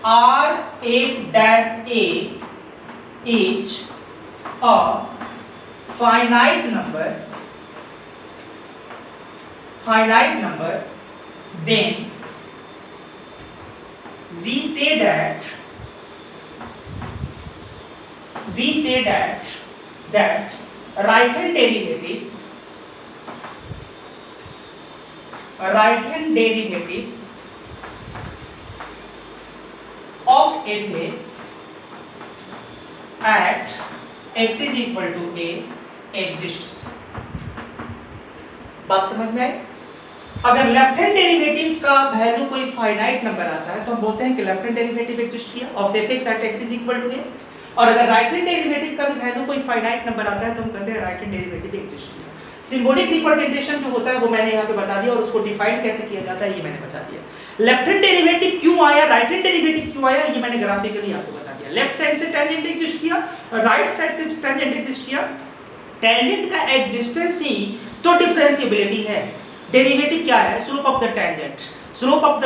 r a dash a is a finite number, then we say that right hand derivative of fx at x is equal to a exists. बात समझ में आई? अगर left hand derivative का value कोई finite number आता है तो हम बोलते हैं कि लेफ्ट हैंड डेरिवेटिव एग्जिस्ट किया of fx at x is equal to a, और अगर राइट हैंड डेरिवेटिव का भी वैल्यू कोई फाइनाइट नंबर आता है तो हम कहते हैं राइट हैंड डेरिवेटिव एग्जिस्ट किया। सिंबॉलिक रिप्रेजेंटेशन जो होता है वो मैंने यहाँ पे बता दिया, और उसको डिफाइन कैसे किया जाता है ये मैंने बता दिया। लेफ्ट हैंड डेरिवेटिव क्यों आया, राइट हैंड डेरिवेटिव क्यों आया, ये मैंने ग्राफिकली आपको बता दिया। लेफ्ट साइड से टेंजेंट एग्जिस्ट किया, राइट साइड से टेंजेंट एग्जिस्ट किया। टेंजेंट का एग्जिस्टेंस ही तो डिफरेंशिएबिलिटी है। डेरिवेटिव क्या है, slope of the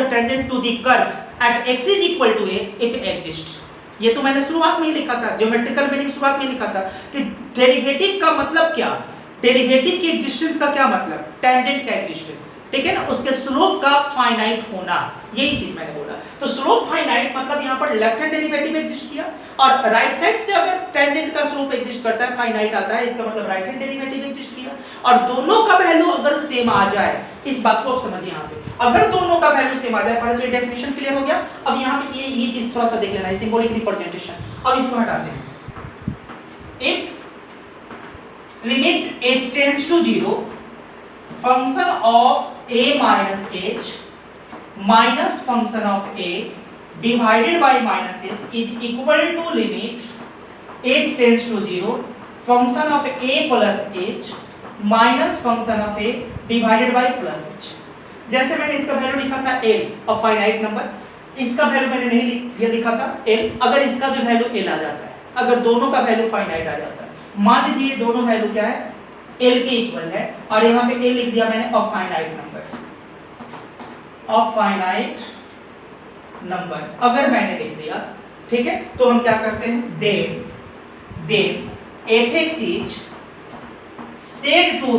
tangent to the curve at x is equal to a if exists। ये तो मैंने शुरुआत में ही लिखा था, ज्योमेट्रिकल मीनिंग शुरुआत में लिखा था कि डेरिवेटिव का मतलब क्या, डेरिवेटिव की एग्जिस्टेंस का क्या मतलब, टेंजेंट का एग्जिस्टेंस, ठीक है ना, उसके स्लोप का फाइनाइट होना, यही चीज मैंने बोला। तो स्लोप फाइनाइट मतलब यहाँ पर लेफ्ट हैंड डेरिवेटिव एग्जिस्ट किया, और राइट साइड से अगर टेंजेंट का स्लोप एग्जिस्ट करता है, फाइनाइट आता है, इसका मतलब राइट हैंड डेरिवेटिव एग्जिस्ट किया। और दोनों का वैल्यू अगर सेम आ जाए, इस बात को आप समझिए यहाँ पे, अगर दोनों का वैल्यू सेम आ जाए, पहले तो ये डेफिनेशन क्लियर हो गया। अब यहाँ पे ये चीज थोड़ा सा देख लेना है, सिंबॉलिक रिप्रेजेंटेशन। अब इसको हटाते हैं। If limit h tends to 0, function of a minus h minus function of a divided by minus h is equal to limit h tends to 0, function of a plus h minus function of a divided by plus h। जैसे मैंने इसका value लिखा था l, a finite number, इसका value मैंने नहीं लिखा था l, अगर इसका भी वैल्यू l आ जाता है, अगर दोनों का वैल्यू फाइनाइट आ जाता है, मान लीजिए दोनों वैल्यू क्या है, l के इक्वल है, और यहाँ पे l लिख दिया मैंने a finite number, a finite number अगर मैंने लिख दिया, ठीक है, तो हम क्या करते हैं, then f(x) is said to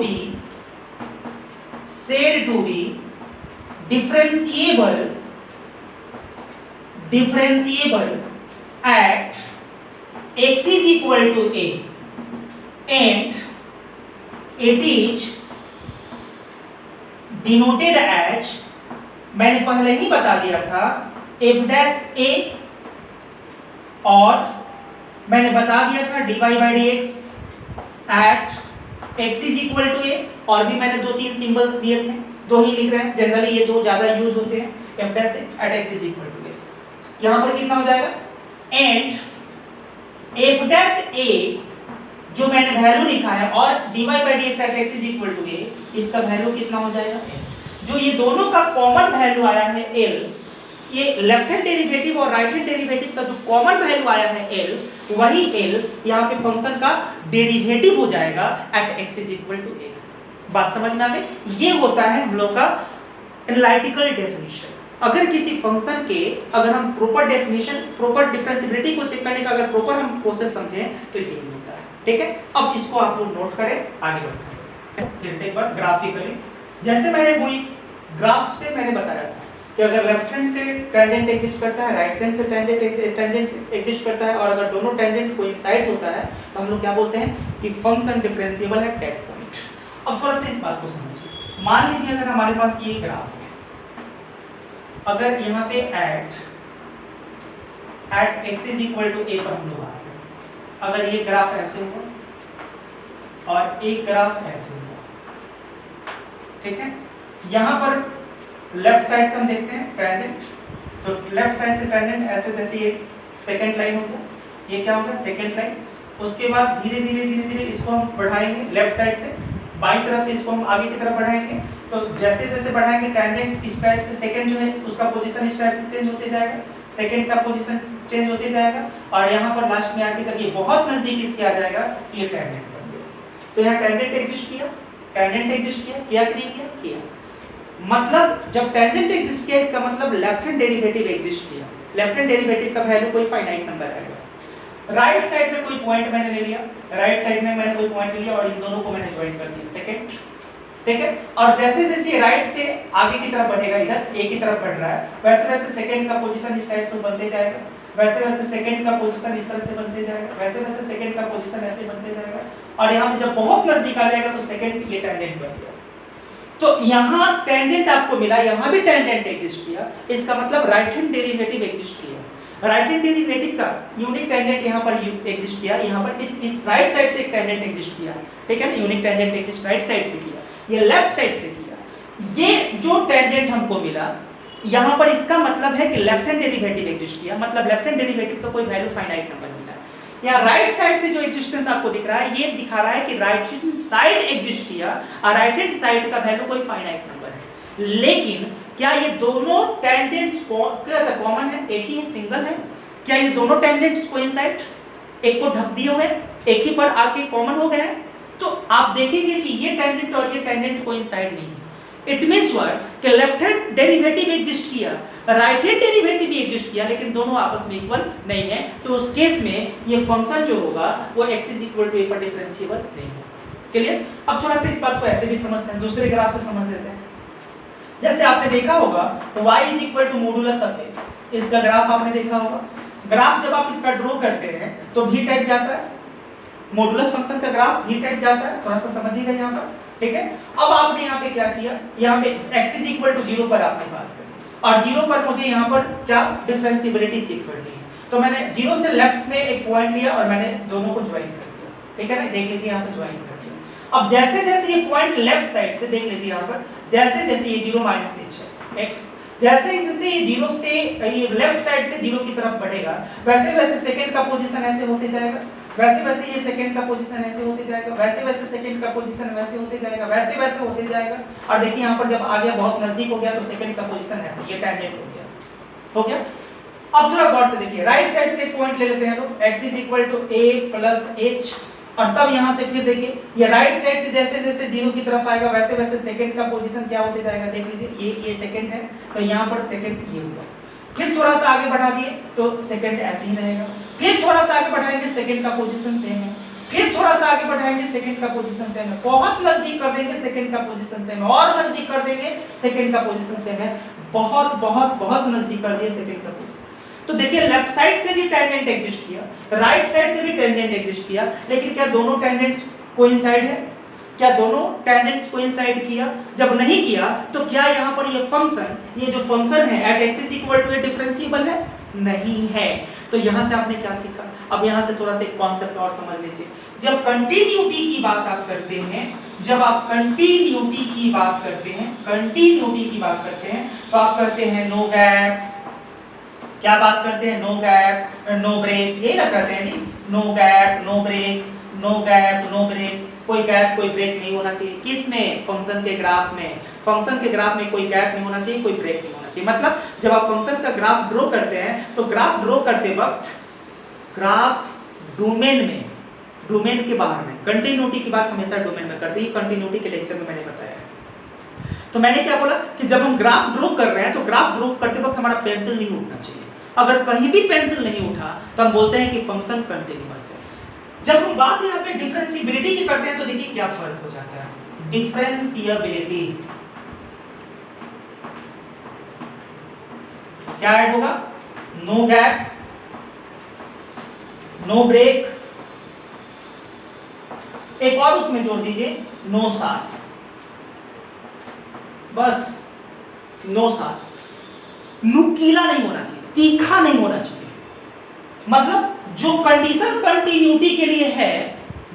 be differentiable at x is equal to a and it is denoted as, मैंने पहले ही बता दिया था, f डैश a, और मैंने बता दिया था dy by dx at x is equal to a, और भी मैंने 2-3 सिंबल्स दिए थे, 2 ही लिख रहे हैं, जनरली ये 2 ज्यादा यूज होते हैं, f dash at x is equal to a। यहाँ पर कितना हो जाएगा, एंड f डैश a जो मैंने वैल्यू लिखा है, और dy by dx at x is equal to a, इसका वैल्यू कितना हो जाएगा, जो ये दोनों का कॉमन वैल्यू आया है l, ये लेफ्ट हैंड डेरिवेटिव और राइट हैंड डेरिवेटिव का जो कॉमन वैल्यू आया है l, वही l यहाँ पे फंक्शन का डेरिवेटिव हो जाएगा eight x is equal to a। बात समझ में आ गई? ये होता है हम लोग का एनालिटिकल डेफिनेशन। अगर किसी फंक्शन के, अगर हम प्रॉपर डेफिनेशन, प्रॉपर डिफरेंशिएबिलिटी को चेक करने का अगर प्रॉपर हम प्रोसेस समझें तो यही होता है, ठीक है। अब इसको आप लोग नोट करें, आगे बढ़ते हैं। फिर से एक बार ग्राफिकली, जैसे मैंने वही ग्राफ से मैंने बताया था कि अगर लेफ्ट हैंड से टेंजेंट एग्जिस्ट करता है, राइट हैंड से टेंजेंट एग्जिस्ट करता है, और अगर दोनों टेंजेंट कोइंसाइड होता है तो हम लोग क्या बोलते हैं कि फंक्शन डिफरेंशिएबल है दैट पॉइंट। अब थोड़ा सा इस बात को समझिए। मान लीजिए अगर हमारे पास ये ग्राफ है, अगर यहाँ पे at x is equal to a पर हम लोग आते हैं, अगर ये ग्राफ ऐसे हुआ और एक ग्राफ ऐसे हुआ, ठीक है, यहाँ पर लेफ्ट साइड से हम देखते हैं टेंजेंट, तो लेफ्ट साइड से टेंजेंट ऐसे, जैसे ये सेकंड लाइन हो गया, ये क्या होगा सेकंड लाइन। उसके बाद धीरे धीरे इसको हम बढ़ाएंगे लेफ्ट साइड से, बाईं तरफ से इसको हम आगे की तरफ बढ़ाएंगे। तो जैसे जैसे बढ़ाएंगे टेंजेंट इस टाइप से, सेकंड जो है उसका पोजीशन इस टाइप से चेंज होते जाएगा, सेकंड का पोजीशन चेंज होते जाएगा, और यहाँ पर लास्ट में आके जब ये बहुत नजदीक इसके आ जाएगा तो ये टेंजेंट बन गया। तो यहाँ टेंजेंट एग्जिस्ट किया, टेंजेंट एग्जिस्ट किया कि नहीं किया? मतलब जब टेंजेंट एग्जिस्ट किया, इसका मतलब लेफ्ट हैंड डेरिवेटिव एग्जिस्ट किया। लेफ्ट हैंड डेरिवेटिव का वैल्यू कोई फाइनाइट नंबर आएगा। राइट साइड में कोई पॉइंट मैंने ले लिया, राइट साइड में मैंने कोई पॉइंट ले लिया और इन दोनों को मैंने ज्वाइन कर दिया सेकंड, ठीक है। और जैसे जैसे राइट से आगे की तरफ बढ़ेगा, इधर ए की तरफ बढ़ रहा है, वैसे वैसे सेकंड का पोजीशन इस टाइप से बनते जाएगा, वैसे वैसे सेकंड का पोजीशन इस तरह से बनते जाएगा, वैसे वैसे सेकंड का पोजीशन ऐसे बनते जाएगा, और यहाँ पे जब बहुत नजदीक आ जाएगा तो सेकंड ये टेंजेंट बन गया। तो यहाँ टेंजेंट आपको मिला, यहाँ भी टेंजेंट एग्जिस्ट किया, इसका मतलब राइट हैंड डेरिवेटिव एग्जिस्ट किया। राइट हैंड डेरिवेटिव का यूनिक टेंजेंट यहाँ पर एग्जिस्ट किया, यहाँ पर इस राइट साइड से एक टेंजेंट एग्जिस्ट किया, ठीक है ना। Unique tangent exist right side से किया, ये लेफ्ट साइड से किया। ये जो टेंजेंट हमको मिला, यहाँ पर इसका मतलब है कि लेफ्ट हैंड डेरिवेटिव एग्जिस्ट किया, मतलब लेफ्ट हैंड डेरिवेटिव का कोई वैल्यू फाइनाइट नंबर मिला। यहाँ राइट साइड से जो एग्जिस्टेंस आपको दिख रहा है, ये दिखा रहा है कि राइट हैंड साइड एग्जिस्ट किया, और राइट हैंड साइड का वैल्यू कोई फाइनाइट नंबर है। लेकिन क्या ये दोनों टेंजेंट्स कॉमन है, एक ही है, सिंगल है? क्या ये दोनों टेंजेंट्स कोइंसाइड, एक को ढक दिए हुए, एक ही पर आके कॉमन हो गए हैं? तो आप देखेंगे कि ये टेंजेंट और ये टेंजेंट कोइंसाइड नहीं है। इट मीन्स व्हाट कि लेफ्ट हैंड डेरिवेटिव एग्जिस्ट किया, राइट हैंड डेरिवेटिव भी एग्जिस्ट किया, लेकिन दोनों आपस में इक्वल नहीं है, तो उस केस में ये फंक्शन जो होगा वो x is equal to a पर डिफरेंशिएबल नहीं होगा। क्लियर? अब थोड़ा सा इस बात को ऐसे भी समझते हैं, दूसरे ग्राफ से समझ लेते हैं। जैसे आपने देखा होगा y is equal to modulus of x, इसका ग्राफ आपने देखा होगा। ग्राफ जब आप इसका ड्रॉ करते हैं तो v टाइप जाता है, मॉडुलस फंक्शन का ग्राफ v टाइप जाता है, थोड़ा सा समझिएगा यहाँ पर, ठीक है। अब आपने यहाँ पे क्या किया, यहाँ पे x इज इक्वल टू 0 पर आपने बात करी, और 0 पर मुझे यहाँ पर क्या डिफरेंशिएबिलिटी चेक करनी है, तो मैंने 0 से लेफ्ट में एक पॉइंट लिया और मैंने दोनों को ज्वाइन कर दिया, ठीक है ना, देख लीजिए यहाँ पर ज्वाइन कर दिया। अब जैसे जैसे ये पॉइंट लेफ्ट साइड से देख लीजिए यहाँ पर, जैसे जैसे ये 0 माइनस h है x, जैसे जैसे ये 0 से ये लेफ्ट साइड से 0 की तरफ बढ़ेगा, वैसे वैसे सेकंड का पोजीशन ऐसे होते जाएगा, वैसे वैसे ये सेकंड का पोजीशन ऐसे होते जाएगा, वैसे वैसे सेकंड का पोजीशन वैसे होते जाएगा, वैसे वैसे होते जाएगा, और देखिए यहाँ पर जब आ गया बहुत नजदीक हो गया तो सेकंड का पोजीशन ऐसे, ये टेंजेंट हो गया। अब थोड़ा गौर से देखिए, राइट साइड से एक पॉइंट ले लेते हैं तो x is equal to a plus h, और तब यहाँ से फिर देखिए ये राइट साइड से जैसे जैसे 0 की तरफ आएगा वैसे वैसे सेकंड का पोजीशन क्या होते जाएगा, देख लीजिए ये सेकंड है तो यहाँ पर सेकंड ये हुआ, फिर थोड़ा सा आगे बढ़ा दिए तो सेकंड ऐसे ही रहेगा, फिर थोड़ा सा आगे बढ़ाएंगे सेकंड का पोजीशन सेम है, फिर थोड़ा सा आगे बढ़ाएंगे सेकंड का पोजीशन सेम है, बहुत नजदीक कर देंगे सेकंड का पोजीशन सेम है, और नजदीक कर देंगे सेकंड का पोजीशन सेम है, बहुत बहुत बहुत नजदीक कर दिए सेकंड का पोजीशन। तो देखिए लेफ्ट साइड से भी टेंजेंट एग्जिस्ट किया, राइट साइड से भी टेंजेंट एग्जिस्ट किया, लेकिन क्या दोनों टेंजेंट्स कोइंसाइड है? क्या दोनों टेंजेंट्स कोइंसाइड किया? जब नहीं किया तो क्या यहाँ पर ये फंक्शन, ये जो फंक्शन है at x is equal to A differentiable है? नहीं है। तो यहाँ से आपने क्या सीखा? अब यहाँ से थोड़ा सा एक कॉन्सेप्ट और समझ लीजिए। जब कंटिन्यूटी की बात आप करते हैं, जब आप कंटिन्यूटी की बात करते हैं, कंटिन्यूटी की बात करते हैं तो आप करते हैं नो गैप, क्या बात करते हैं? नो गैप नो ब्रेक, यही ना करते हैं जी, no gap no break, no gap no break, कोई गैप कोई ब्रेक नहीं होना चाहिए। किसमें? फंक्शन के ग्राफ में। फंक्शन के ग्राफ में कोई गैप नहीं होना चाहिए, कोई ब्रेक नहीं होना चाहिए। मतलब जब आप फंक्शन का ग्राफ ड्रॉ करते हैं तो ग्राफ ड्रॉ करते वक्त ग्राफ डोमेन में, डोमेन के बाहर में, कंटिन्यूटी की बात हमेशा डोमेन में करते हैं, कंटिन्यूटी के लेक्चर में मैंने बताया है। तो मैंने क्या बोला कि जब हम ग्राफ ड्रॉ कर रहे हैं तो ग्राफ ड्रॉ करते वक्त हमारा पेंसिल नहीं उठना चाहिए। अगर कहीं भी पेंसिल नहीं उठा तो हम बोलते हैं कि फंक्शन कंटिन्यूअस है। जब हम बात यहाँ पे डिफरेंशिएबिलिटी की करते हैं तो देखिए क्या फर्क हो जाता है। डिफरेंशिएबिलिटी क्या ऐड होगा? नो गैप नो ब्रेक, एक और उसमें जोड़ दीजिए नो साथ, बस नो साथ। नुकीला नहीं होना चाहिए, तीखा नहीं होना चाहिए। मतलब जो कंडीशन कंटिन्यूटी के लिए है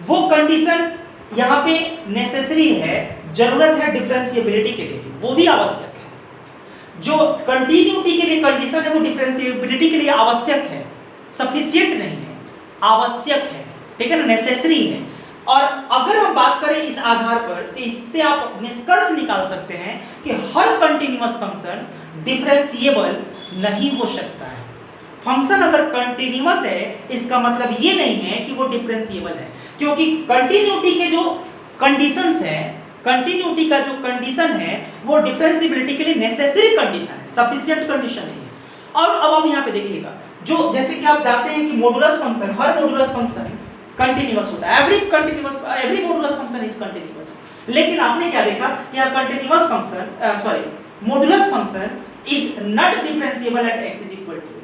वो कंडीशन यहाँ पे नेसेसरी है, जरूरत है डिफरेंशिएबिलिटी के लिए, वो भी आवश्यक है। जो कंटिन्यूटी के लिए कंडीशन है वो डिफरेंशिएबिलिटी के लिए आवश्यक है, सफिशिएंट नहीं है, आवश्यक है, ठीक है ना, नेसेसरी है। और अगर हम बात करें इस आधार पर तो इससे आप निष्कर्ष निकाल सकते हैं कि हर कंटिन्यूअस फंक्शन डिफरेंशिएबल नहीं हो सकता है। फंक्शन अगर कंटिन्यूअस है इसका मतलब ये नहीं है कि वो डिफरेंशिएबल है, क्योंकि कंटिन्यूटी के जो कंडीशंस हैं, कंटिन्यूटी का जो कंडीशन है वो डिफरेंशिएबिलिटी के लिए नेसेसरी कंडीशन है, सफिशिएंट कंडीशन नहीं है। और अब आप यहाँ पे देखिएगा, जो जैसे कि आप जानते हैं कि मॉडुलस फंक्शन, हर मॉडुलस फंक्शन कंटिन्यूअस होता है, every modulus function is continuous. लेकिन आपने क्या देखा, यह continuous function modulus function is not differentiable at x is equal to.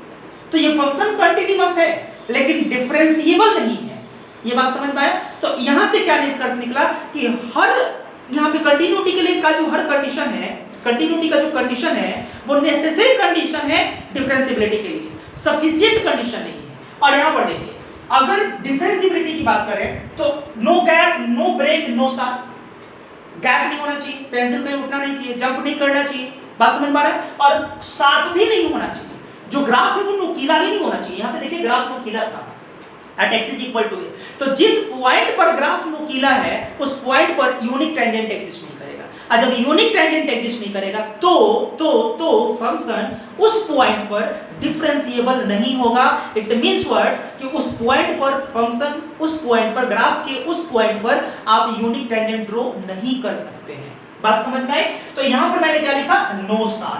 तो ये फंक्शन कंटिन्यूअस है लेकिन डिफरेंशिएबल नहीं है, ये बात समझ में आया? तो यहां से क्या निष्कर्ष निकला कि हर यहाँ पे कंटिन्यूटी के लिए का जो हर कंडीशन है, कंटिन्यूटी का जो कंडीशन है वो नेसेसरी कंडीशन है डिफरेंशिएबिलिटी के लिए, सफिशिएंट कंडीशन नहीं है। और यहाँ पर देखिए अगर डिफरेंशिएबिलिटी की बात करें तो no gap no break no साथ, गैप नहीं होना चाहिए, पेंसिल कहीं उठना नहीं चाहिए, जंप नहीं करना चाहिए, बात समझ में आ रहा है? और साथ भी नहीं होना चाहिए, जो ग्राफ है वो नुकीला भी नहीं होना चाहिए। यहाँ पे देखिए ग्राफ नुकीला था at x is equal to a, तो जिस पॉइंट पर ग्राफ नुकीला है उस पॉइंट पर यूनिक टेंजेंट एग्जिस्ट नहीं करेगा, और जब यूनिक टेंजेंट एग्जिस्ट नहीं करेगा तो फंक्शन उस पॉइंट पर डिफरेंशिएबल नहीं होगा। इट मींस व्हाट कि उस पॉइंट पर फंक्शन, उस पॉइंट पर ग्राफ के उस पॉइंट पर आप यूनिक टेंजेंट ड्रॉ नहीं कर सकते हैं। बात समझ में आई? तो यहाँ पर मैंने क्या लिखा, 960।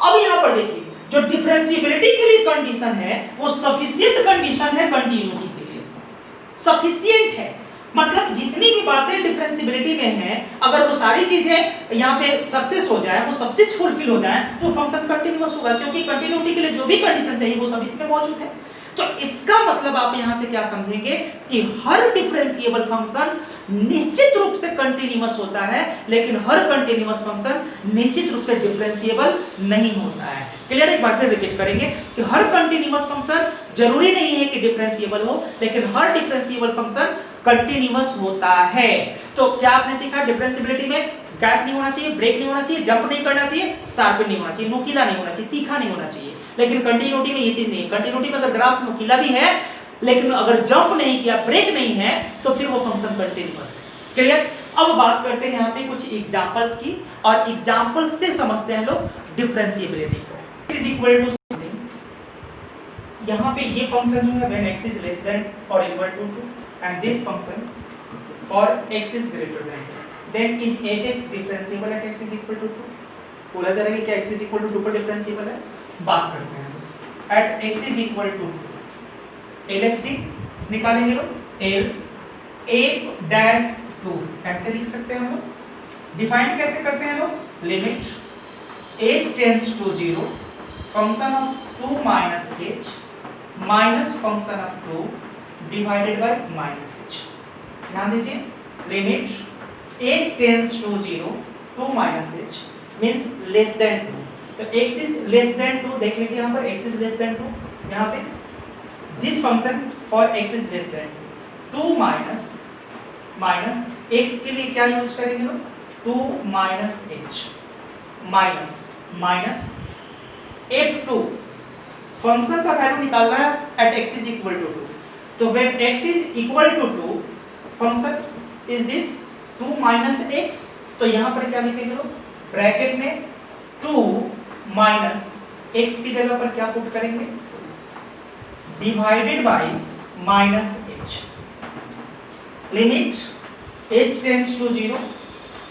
अब यहाँ पर देखिए जो डिफरेंशिएबिलिटी के लिए कंडीशन है वो सफिशिएंट कंडीशन है कंटिन्यूटी के लिए, सफिशिएंट है। मतलब जितनी भी बातें डिफरेंशिएबिलिटी में हैं, अगर वो सारी चीजें यहाँ पे सक्सेस हो जाए, वो सब चीज फुलफिल हो जाए, तो फंक्शन कंटिन्यूअस होगा, क्योंकि कंटिन्यूटी के लिए जो भी कंडीशन चाहिए वो सब इसमें मौजूद है। तो इसका मतलब आप यहाँ से क्या समझेंगे कि हर डिफरेंशिएबल फंक्शन निश्चित रूप से कंटिन्यूअस होता है, लेकिन हर कंटिन्यूअस फंक्शन निश्चित रूप से डिफरेंशिएबल नहीं होता है। क्लियर? एक बार फिर रिपीट करेंगे कि हर कंटिन्यूअस फंक्शन जरूरी नहीं है कि डिफरेंशिएबल हो, लेकिन हर डिफरेंशिएबल फंक्शन कंटिन्यूअस होता है। तो क्या आपने सीखा? डिफरेंशिएबिलिटी में गैप नहीं होना चाहिए, ब्रेक नहीं होना चाहिए, जंप नहीं करना चाहिए, शार्प नहीं होना चाहिए, नुकीला नहीं होना चाहिए, तीखा नहीं होना चाहिए। लेकिन कंटिन्यूटी में ये चीज नहीं है। कंटिन्यूटी में अगर ग्राफ नुकीला भी है, लेकिन अगर जंप नहीं किया, ब्रेक नहीं है, तो फिर वो फंक्शन कंटिन्यूअस है। क्लियर? अब बात करते हैं यहाँ पे कुछ एग्जांपल्स की, और एग्जांपल से समझते हैं लोग डिफरेंशिएबिलिटी को। इज इक्वल टू यहाँ पे ये फंक्शन जो है when x is less than और equal to 2 and this function for x is greater than 2, then is f(x) differentiable at x is equal to 2। बोला जा रहा है कि क्या x इज इक्वल टू 2 पर डिफरेंशिएबल है? बात करते हैं। At x is equal to 2 LHD निकालेंगे लोग, L a डैश 2 ऐसे लिख सकते हैं हम लोग। डिफाइन कैसे करते हैं लोग? Limit h tends to 0 function of 2 minus h minus function of 2 divided by minus h। ध्यान दीजिए, limit h tends to 0 2 minus h means less than 2। तो x इज लेस देन 2, देख लीजिए यहाँ पर x इज लेस देन 2, यहाँ पे this function for x is less than 2 minus minus x के लिए क्या यूज करेंगे लोग? 2 minus h minus minus f2 function का वैल्यू निकालना है at x is equal to 2। तो when x is equal to 2 function is this 2 minus x। तो यहाँ पर क्या लिखेंगे लोग? ब्रैकेट में 2 माइनस x की जगह पर क्या पुट करेंगे? Divided by minus h। Limit h tends to 0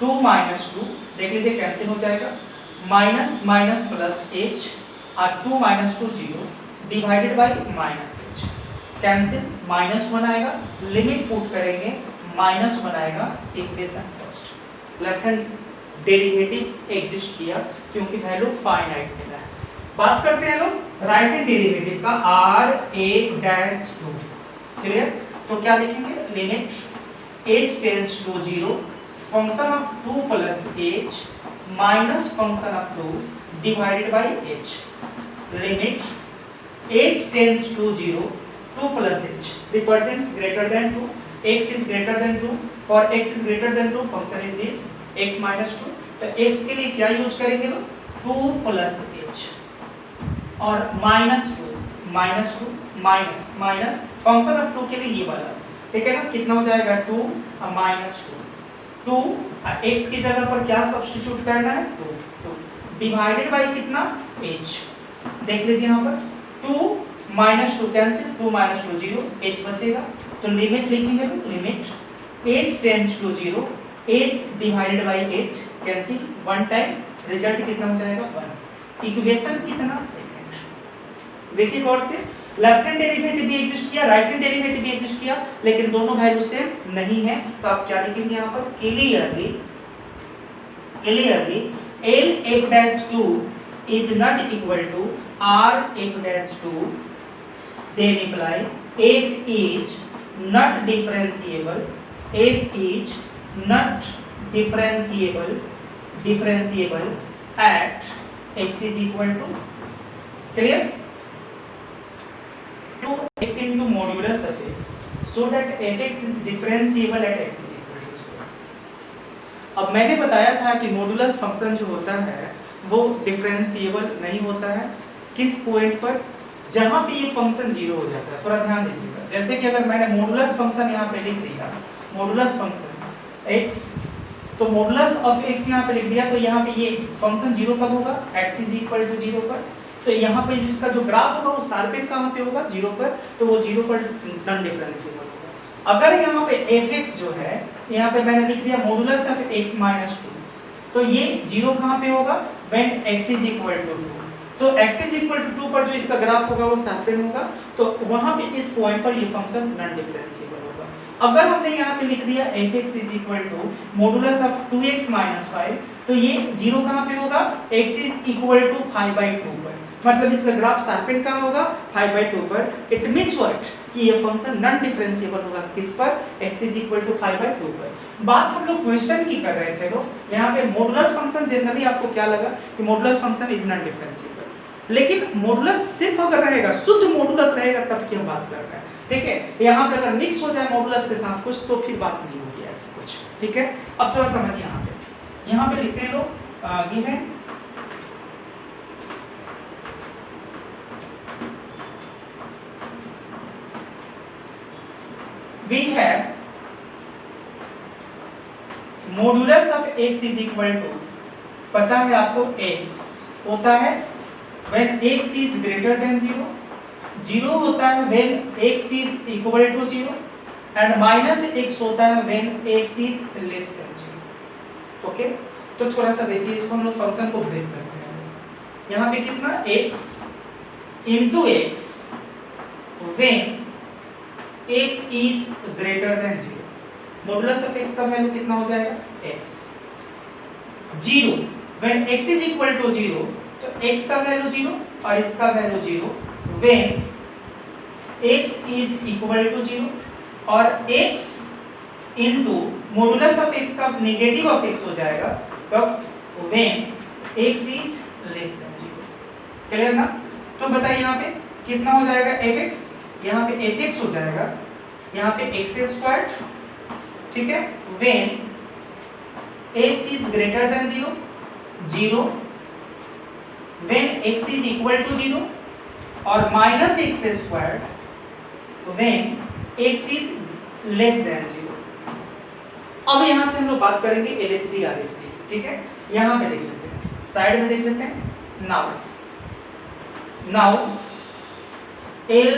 2 minus 2, देख लीजिए कैंसिल हो जाएगा, माइनस माइनस प्लस h और 2 minus 2 0 divided by minus h, cancel, minus 1 आएगा, लिमिट पुट करेंगे, माइनस 1 आएगा, equation first. Left hand derivative exist किया क्योंकि वैल्यू फाइनाइट मिला है। बात करते हैं लोग राइट हैंड डेरिवेटिव का, r(a)(2). क्लियर? तो क्या लिखेंगे? Limit h tends to 0 function of 2 plus h minus function of 2 divided by h। Limit h tends to 0 2 plus h represents greater than 2, x is greater than 2, for x is greater than 2 function is this x minus 2। तो x के लिए क्या use करेंगे लोग? 2 plus h और minus 2 minus 2 minus minus function of 2 के लिए ये वाला, ठीक है ना? कितना हो जाएगा? 2 और माइनस 2 x की जगह पर क्या सब्स्टिट्यूट करना है? 2 डिवाइडेड बाय कितना? h। देख लीजिए यहाँ पर 2 माइनस 2 कैंसिल, 2 माइनस 2 0, h बचेगा। तो लिमिट लिखेंगे लोग, limit h tends to 0 h divided by h, cancel, 1 time, result कितना हो जाएगा? 1। इक्वेशन कितना? सेकंड। देखिए गौर से, लेफ्ट हैंड डेरिवेटिव भी एग्जिस्ट किया, राइट हैंड डेरिवेटिव भी एग्जिस्ट किया, लेकिन दोनों वैल्यू सेम नहीं है। तो आप क्या लिखेंगे यहाँ पर? Clearly Lf(2) is not equal to Rf(2), then imply f is not differentiable, f is not differentiable at x is equal to, clear? To x into modulus of x, so that fx is differentiable at x is equal to 0। अब मैंने बताया था कि modulus function जो होता है वो differentiable नहीं होता है, किस पॉइंट पर? जहां पे ये फंक्शन 0 हो जाता है। थोड़ा ध्यान दीजिएगा, जैसे कि अगर मैंने मॉडुलस फंक्शन यहाँ पे लिख दिया, मॉडुलस फंक्शन x, तो मॉडुलस ऑफ x यहाँ पे लिख दिया, तो यहाँ पे ये फंक्शन 0 कब होगा? x इज इक्वल टू 0 पर। तो यहाँ पे इसका जो ग्राफ होगा वो शार्पेट कहाँ पे होगा? 0 पर, तो वो 0 पर नॉन डिफरेंशिएबल होगा। अगर यहाँ पे fx जो है, यहाँ पे मैंने लिख दिया मॉडुलस ऑफ x माइनस 2, तो ये 0 कहाँ पे होगा, when x is equal to 2। तो x इज इक्वल टू 2 पर जो इसका ग्राफ होगा वो शार्पन होगा, तो वहां पे इस पॉइंट पर ये फंक्शन नॉन डिफरेंशिएबल होगा। अगर हमने यहाँ पे लिख दिया fx is equal to modulus of 2x minus 5, तो ये 0 कहाँ पे होगा, x इज इक्वल टू 5/2 पर, मतलब इसका ग्राफ शार्पन कहाँ होगा, 5/2 पर। इट मींस व्हाट, कि ये फंक्शन नॉन डिफरेंशिएबल होगा किस पर, x इज इक्वल टू 5/2 पर। बात हम लोग क्वेश्चन की कर रहे थे लोग, यहाँ पे मॉडुलस फंक्शन जनरली आपको क्या लगा कि modulus function is non differentiable, लेकिन मॉडुलस सिर्फ अगर रहेगा, शुद्ध मॉडुलस रहेगा तब की हम बात कर रहे हैं, ठीक है। यहाँ पे अगर मिक्स हो जाए मॉडुलस के साथ कुछ तो फिर बात नहीं होगी ऐसा कुछ, ठीक है। अब थोड़ा समझिए, यहाँ पे लिखते हैं लोग given we have modulus of x is equal to, पता है आपको x होता है when x is greater than 0, 0 होता है when x is equal to 0 and minus x होता है when x is less than 0। Okay, तो थोड़ा सा देखिए, इसको हम लोग फंक्शन को ब्रेक करते हैं। यहाँ पे कितना x into x when x is greater than 0, modulus of x का वैल्यू कितना हो जाएगा, x। 0 when x is equal to 0, तो x का वैल्यू 0 और इसका value 0 when x is equal to 0 और x into modulus of x का नेगेटिव ऑफ x हो जाएगा कब, when x is less than 0। Clear ना? तो बताइए यहाँ पे कितना हो जाएगा fx, यहाँ पे fx हो जाएगा, यहाँ पे x स्क्वायर, ठीक है, when x is greater than 0, 0 when x is equal to 0 और minus x square when x is less than 0। अब यहाँ से हम लोग बात करेंगे LHD RHD, ठीक है। यहाँ पे देख लेते हैं, साइड में देख लेते हैं। Now L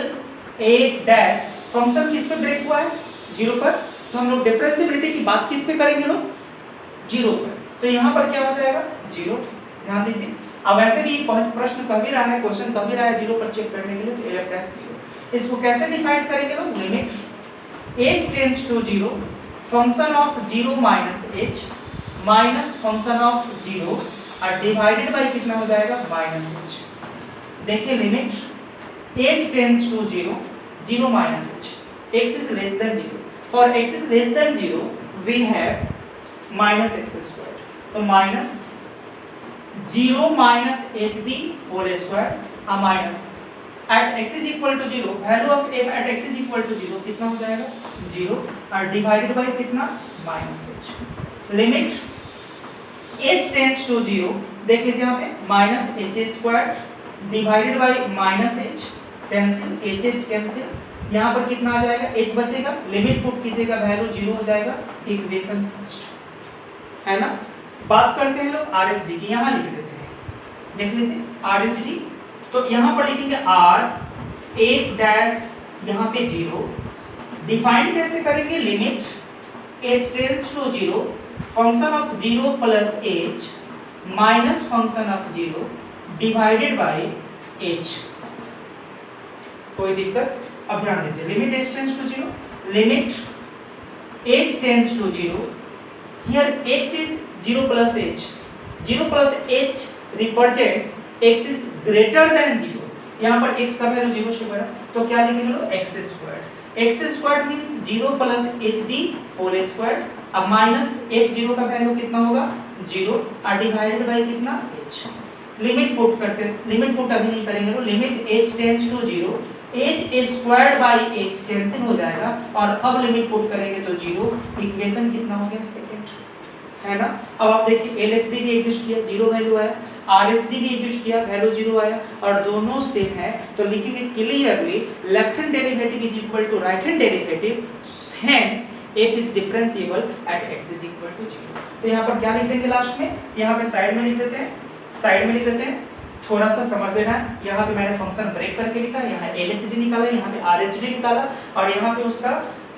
A dash function किस पे ब्रेक हुआ है, 0 पर, तो हम लोग डिफरेंशिएबिलिटी की बात किस पे करेंगे लोग, 0 पर। तो यहाँ पर क्या हो जाएगा, 0। ध्यान दीजिए, अब वैसे भी प्रश्न कह भी रहा है, क्वेश्चन कह भी रहा है 0 पर चेक करने के लिए, तो L डैश 0। इसको कैसे डिफाइन करेंगे लोग, limit h tends to 0 function of 0 minus h minus function of 0 और डिवाइडेड बाय कितना हो जाएगा, माइनस h। देखिए limit h tends to 0, 0 minus h, x is less than 0, for x is less than 0 we have minus x square, तो minus 0 minus h the whole square minus at x is equal to 0, value of m at x is equal to 0 कितना हो जाएगा, 0 और divided by कितना, minus h। Limit h tends to 0, देख लीजिए यहाँ पे minus h square divided by minus h, cancel h cancel, यहाँ पर कितना आ जाएगा, h बचेगा, लिमिट पुट कीजिएगा, वैल्यू 0 हो जाएगा, इक्वेशन फर्स्ट, है ना। बात करते हैं लोग RHD की, यहाँ लिख देते हैं, देख लीजिए RHD, तो यहाँ पर लिखेंगे r 1 डैश यहाँ पे 0, डिफाइन कैसे करेंगे, limit h tends to 0 function of 0 plus h minus function of 0 divided by h। कोई दिक्कत? अब ध्यान दीजिए, limit h tends to 0, limit h tends to 0, here x is 0 plus h, 0 plus h represents x is greater than 0, यहाँ पर x का value 0 से बड़ा, तो क्या लिखेंगे लोग, x square, x square means 0 plus h the whole square, अब माइनस h 0 का वैल्यू कितना होगा, 0 और डिवाइडेड बाय कितना, h। लिमिट पुट करते हैं, लिमिट पुट अभी नहीं करेंगे, तो limit h tends to 0, h squared by h cancel हो जाएगा और अब लिमिट पुट करेंगे तो 0, इक्वेशन कितना हो गया, सेकंड, है ना। अब आप देखिए LHD भी एग्जिस्ट किया, 0 वैल्यू आया, RHD भी एग्जिस्ट किया, वैल्यू 0 आया और दोनों सेम है, तो लिखेंगे clearly left hand derivative is equal to right hand derivative, hence f is differentiable at x is equal to 0। तो यहाँ पर क्या लिख देंगे लास्ट में, यहाँ पे साइड में लिख देते हैं, साइड में लिख देते हैं, थोड़ा सा समझ लेना है। यहाँ पे मैंने फंक्शन ब्रेक करके लिखा, यहाँ LHD निकाला, यहाँ पे RHD निकाला और यहाँ पे उसका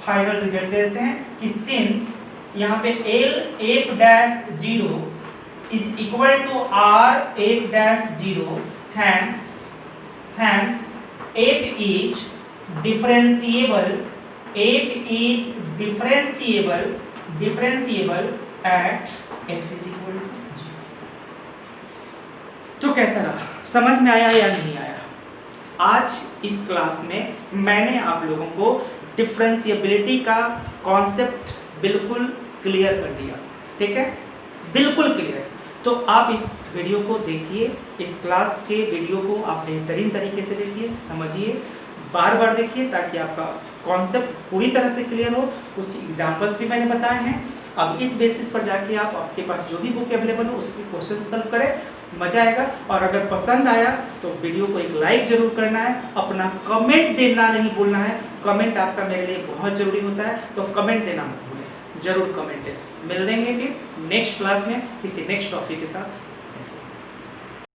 फाइनल रिजल्ट दे देते हैं कि सिंस यहाँ पे L 1 dash 0 is equal to r 1 dash 0, hence f is differentiable at x is equal to 0। तो कैसा रहा, समझ में आया या नहीं आया? आज इस क्लास में मैंने आप लोगों को डिफरेंशिएबिलिटी का कॉन्सेप्ट बिल्कुल क्लियर कर दिया, ठीक है, बिल्कुल क्लियर। तो आप इस वीडियो को देखिए, इस क्लास के वीडियो को आप बेहतरीन तरीके से देखिए, समझिए, बार बार देखिए, ताकि आपका कॉन्सेप्ट पूरी तरह से क्लियर हो। कुछ एग्जांपल्स भी मैंने बताए हैं। अब इस बेसिस पर जाके आप, आपके पास जो भी बुक अवेलेबल हो उसके क्वेश्चन सॉल्व करें, मजा आएगा। और अगर पसंद आया तो वीडियो को एक लाइक जरूर करना है, अपना कमेंट देना नहीं भूलना है। कमेंट आपका मेरे लिए बहुत जरूरी होता है, तो कमेंट देना मत भूलें, जरूर कमेंट दें। मिल लेंगे फिर नेक्स्ट क्लास में किसी नेक्स्ट टॉपिक के साथ।